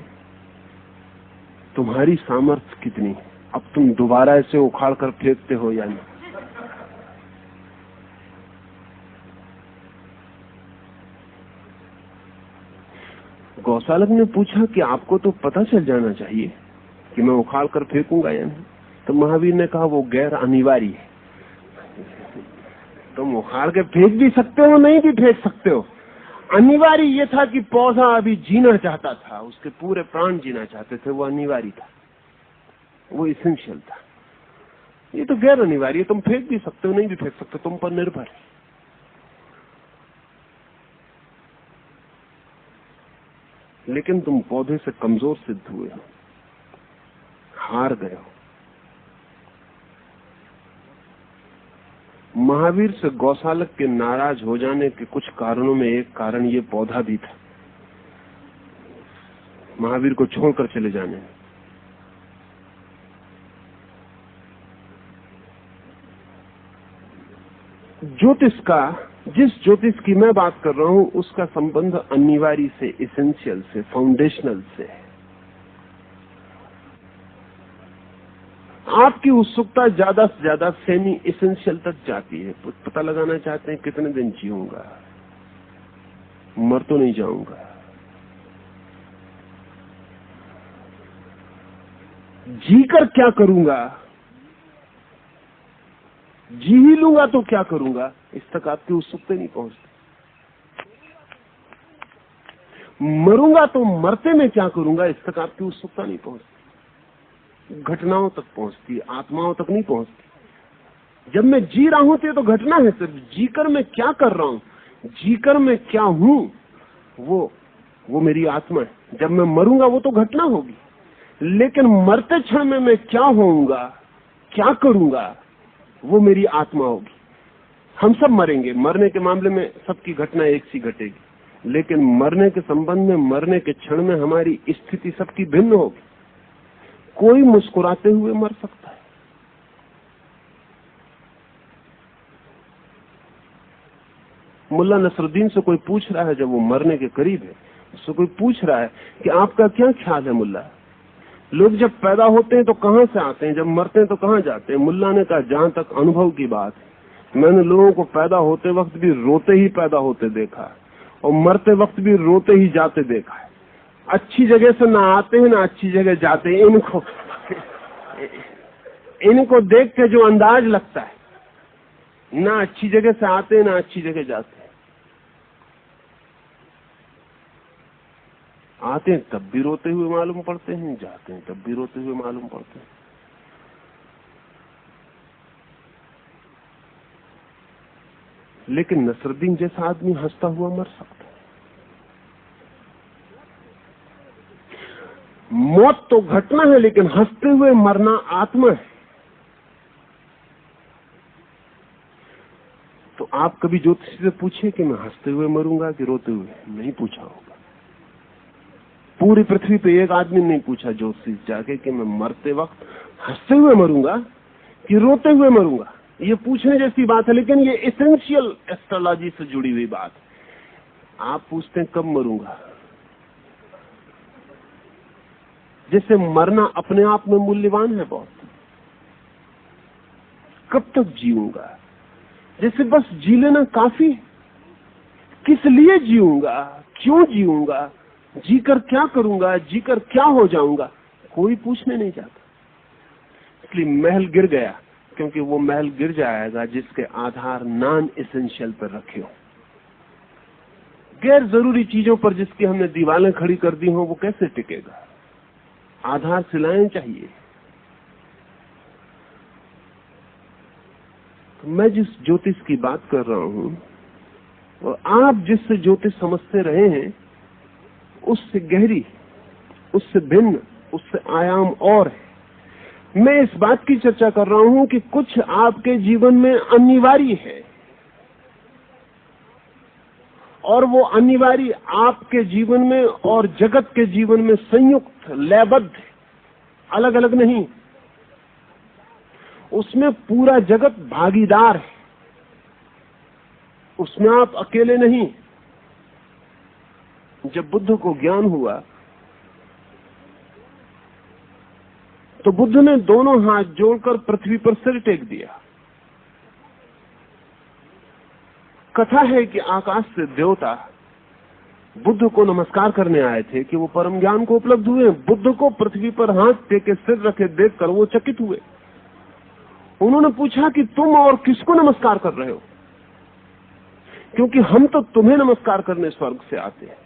तुम्हारी सामर्थ्य कितनी, अब तुम दोबारा इसे उखाड़ कर फेंकते हो या नहीं। गौशालक ने पूछा कि आपको तो पता चल जाना चाहिए कि मैं उखाड़ कर फेंकूंगा या नहीं। तो महावीर ने कहा वो गैर अनिवार्य है, तुम उखाड़ के फेंक भी सकते हो, नहीं भी फेंक सकते हो। अनिवार्य ये था कि पौधा अभी जीना चाहता था, उसके पूरे प्राण जीना चाहते थे, वो अनिवार्य था, वो इसेंशियल था। ये तो गैर अनिवार्य, तुम फेंक भी सकते हो, नहीं भी फेंक सकते, तुम पर निर्भर है। लेकिन तुम पौधे से कमजोर सिद्ध हुए हो, हार गए हो। महावीर से गौशालक के नाराज हो जाने के कुछ कारणों में एक कारण ये पौधा भी था, महावीर को छोड़कर चले जाने। ज्योतिष का, जिस ज्योतिष की मैं बात कर रहा हूं, उसका संबंध अनिवार्य से, इसेंशियल से, फाउंडेशनल से है। आपकी उत्सुकता ज्यादा से ज्यादा सेमी इसेंशियल तक जाती है। पता लगाना चाहते हैं कितने दिन जीऊंगा, मर तो नहीं जाऊंगा, जीकर क्या करूंगा, जी ही लूंगा तो क्या करूंगा, इस तक आपकी उत्सुकता नहीं पहुंचती। मरूंगा तो मरते में क्या करूंगा, इस तक आपकी उत्सुकता नहीं पहुंचती। घटनाओं तक पहुंचती, आत्माओं तक नहीं पहुंचती। जब मैं जी रहा हूं तो घटना है, सिर्फ जीकर मैं क्या कर रहा हूं, जीकर मैं क्या हूं, वो मेरी आत्मा है। जब मैं मरूंगा वो तो घटना होगी, लेकिन मरते क्षण में मैं क्या होऊंगा, क्या करूंगा, वो मेरी आत्मा होगी। हम सब मरेंगे, मरने के मामले में सबकी घटना एक सी घटेगी, लेकिन मरने के संबंध में, मरने के क्षण में हमारी स्थिति सबकी भिन्न होगी। कोई मुस्कुराते हुए मर सकता है, मुल्ला नसरुद्दीन से कोई पूछ रहा है, जब वो मरने के करीब है, उससे कोई पूछ रहा है कि आपका क्या ख्याल है मुल्ला, लोग जब पैदा होते हैं तो कहां से आते हैं, जब मरते हैं तो कहां जाते हैं? मुल्ला ने कहा, जहां तक अनुभव की बात है, मैंने लोगों को पैदा होते वक्त भी रोते ही पैदा होते देखा और मरते वक्त भी रोते ही जाते देखा है। अच्छी जगह से ना आते हैं ना अच्छी जगह जाते हैं। इनको देख के जो अंदाज लगता है, ना अच्छी जगह से आते हैं ना अच्छी जगह जाते हैं। आते हैं तब भी रोते हुए मालूम पड़ते हैं, जाते हैं तब भी रोते हुए मालूम पड़ते हैं। लेकिन नसरुद्दीन जैसा आदमी हंसता हुआ मर सकता है। मौत तो घटना है, लेकिन हंसते हुए मरना आत्मा है। तो आप कभी ज्योतिषी से पूछिए कि मैं हंसते हुए मरूंगा कि रोते हुए, नहीं पूछा होगा। पूरी पृथ्वी पे एक आदमी नहीं पूछा ज्योतिषी जाके कि मैं मरते वक्त हंसते हुए मरूंगा कि रोते हुए मरूंगा। ये पूछने जैसी बात है, लेकिन ये एसेंशियल एस्ट्रोलॉजी से जुड़ी हुई बात है। आप पूछते हैं कब मरूंगा, जैसे मरना अपने आप में मूल्यवान है बहुत। कब तक जीऊंगा, जैसे बस जी लेना काफी। किस लिए जीऊंगा, क्यों जीऊंगा, जीकर क्या करूंगा, जीकर क्या हो जाऊंगा, कोई पूछने नहीं जाता। इसलिए महल गिर गया, क्योंकि वो महल गिर जाएगा जिसके आधार नॉन एसेंशियल पर रखे हो। गैर जरूरी चीजों पर जिसकी हमने दीवारें खड़ी कर दी हो, वो कैसे टिकेगा। आधार सिलाएं चाहिए। तो मैं जिस ज्योतिष की बात कर रहा हूं और आप जिससे ज्योतिष समझते रहे हैं, उससे गहरी, उससे भिन्न, उससे आयाम और है। मैं इस बात की चर्चा कर रहा हूं कि कुछ आपके जीवन में अनिवार्य है और वो अनिवार्य आपके जीवन में और जगत के जीवन में संयुक्त, लयबद्ध, अलग अलग नहीं। उसमें पूरा जगत भागीदार है, उसमें आप अकेले नहीं। जब बुद्ध को ज्ञान हुआ तो बुद्ध ने दोनों हाथ जोड़कर पृथ्वी पर सिर टेक दिया। कथा है कि आकाश से देवता बुद्ध को नमस्कार करने आए थे कि वो परम ज्ञान को उपलब्ध हुए। बुद्ध को पृथ्वी पर हाथ टेके सिर रखे देखकर वो चकित हुए। उन्होंने पूछा कि तुम और किसको नमस्कार कर रहे हो, क्योंकि हम तो तुम्हें नमस्कार करने स्वर्ग से आते हैं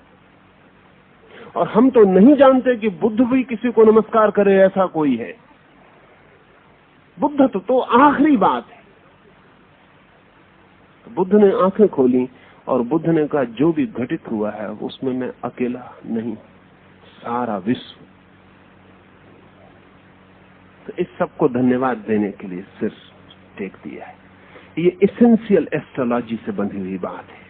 और हम तो नहीं जानते कि बुद्ध भी किसी को नमस्कार करे, ऐसा कोई है। बुद्ध तो आखिरी बात है। तो बुद्ध ने आंखें खोली और बुद्ध ने कहा, जो भी घटित हुआ है उसमें मैं अकेला नहीं, सारा विश्व। तो इस सबको धन्यवाद देने के लिए सिर टेक दिया है। ये एसेंशियल एस्ट्रोलॉजी से बंधी हुई बात है।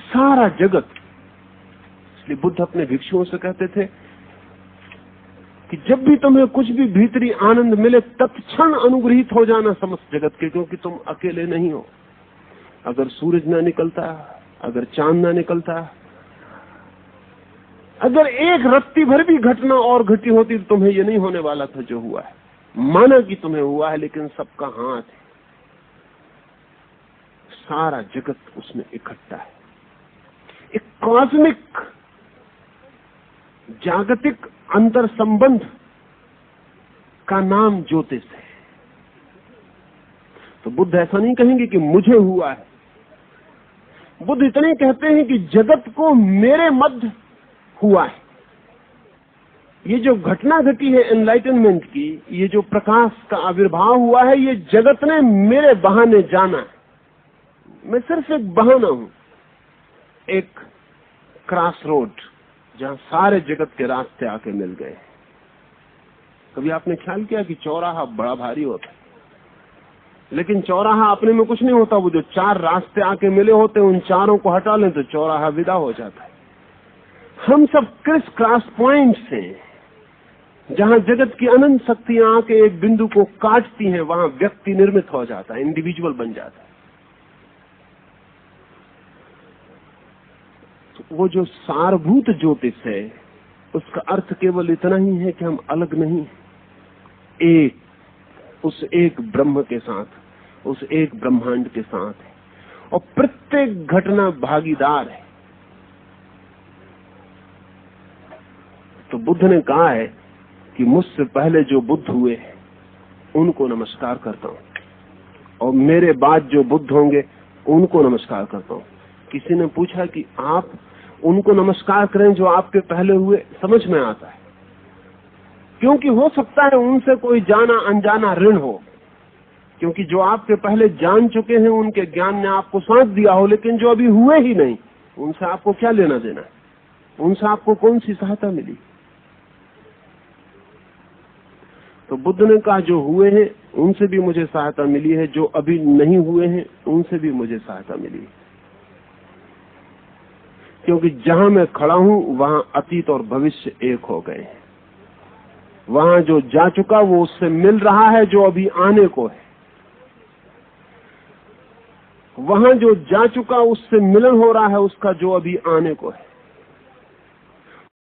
सारा जगत, इसलिए बुद्ध अपने भिक्षुओं से कहते थे कि जब भी तुम्हें कुछ भी भीतरी आनंद मिले तत्क्षण अनुग्रहित हो जाना समस्त जगत के, क्योंकि तुम अकेले नहीं हो। अगर सूरज ना निकलता, अगर चांद ना निकलता, अगर एक रत्ती भर भी घटना और घटी होती तो तुम्हें ये नहीं होने वाला था जो हुआ है। माना कि तुम्हें हुआ है, लेकिन सबका हाथ है। सारा जगत उसमें इकट्ठा है। एक कॉस्मिक, जागतिक अंतर संबंध का नाम ज्योतिष है। तो बुद्ध ऐसा नहीं कहेंगे कि मुझे हुआ है। बुद्ध इतने कहते हैं कि जगत को मेरे मध्य हुआ है। ये जो घटना घटी है एनलाइटनमेंट की, ये जो प्रकाश का आविर्भाव हुआ है, ये जगत ने मेरे बहाने जाना है। मैं सिर्फ एक बहाना हूं, एक क्रॉस रोड जहां सारे जगत के रास्ते आके मिल गए। कभी आपने ख्याल किया कि चौराहा बड़ा भारी होता है, लेकिन चौराहा अपने में कुछ नहीं होता। वो जो चार रास्ते आके मिले होते हैं, उन चारों को हटा लें तो चौराहा विदा हो जाता है। हम सब क्रिस क्रॉस पॉइंट्स हैं, जहां जगत की अनंत शक्तियां आके एक बिंदु को काटती हैं, वहां व्यक्ति निर्मित हो जाता है, इंडिविजुअल बन जाता है। तो वो जो सारभूत ज्योतिष है, उसका अर्थ केवल इतना ही है कि हम अलग नहीं, एक, उस एक ब्रह्म के साथ, उस एक ब्रह्मांड के साथ है, और प्रत्येक घटना भागीदार है। तो बुद्ध ने कहा है कि मुझसे पहले जो बुद्ध हुए उनको नमस्कार करता हूं, और मेरे बाद जो बुद्ध होंगे उनको नमस्कार करता हूं। किसी ने पूछा कि आप उनको नमस्कार करें जो आपके पहले हुए, समझ में आता है, क्योंकि हो सकता है उनसे कोई जाना अनजाना ऋण हो, क्योंकि जो आपके पहले जान चुके हैं उनके ज्ञान ने आपको सांस दिया हो, लेकिन जो अभी हुए ही नहीं, उनसे आपको क्या लेना देना, उनसे आपको कौन सी सहायता मिली। तो बुद्ध ने कहा जो हुए हैं उनसे भी मुझे सहायता मिली है, जो अभी नहीं हुए हैं उनसे भी मुझे सहायता मिली है। क्योंकि जहां मैं खड़ा हूं वहां अतीत और भविष्य एक हो गए हैं। वहां जो जा चुका वो उससे मिल रहा है जो अभी आने को है। वहां जो जा चुका उससे मिलन हो रहा है उसका जो अभी आने को है।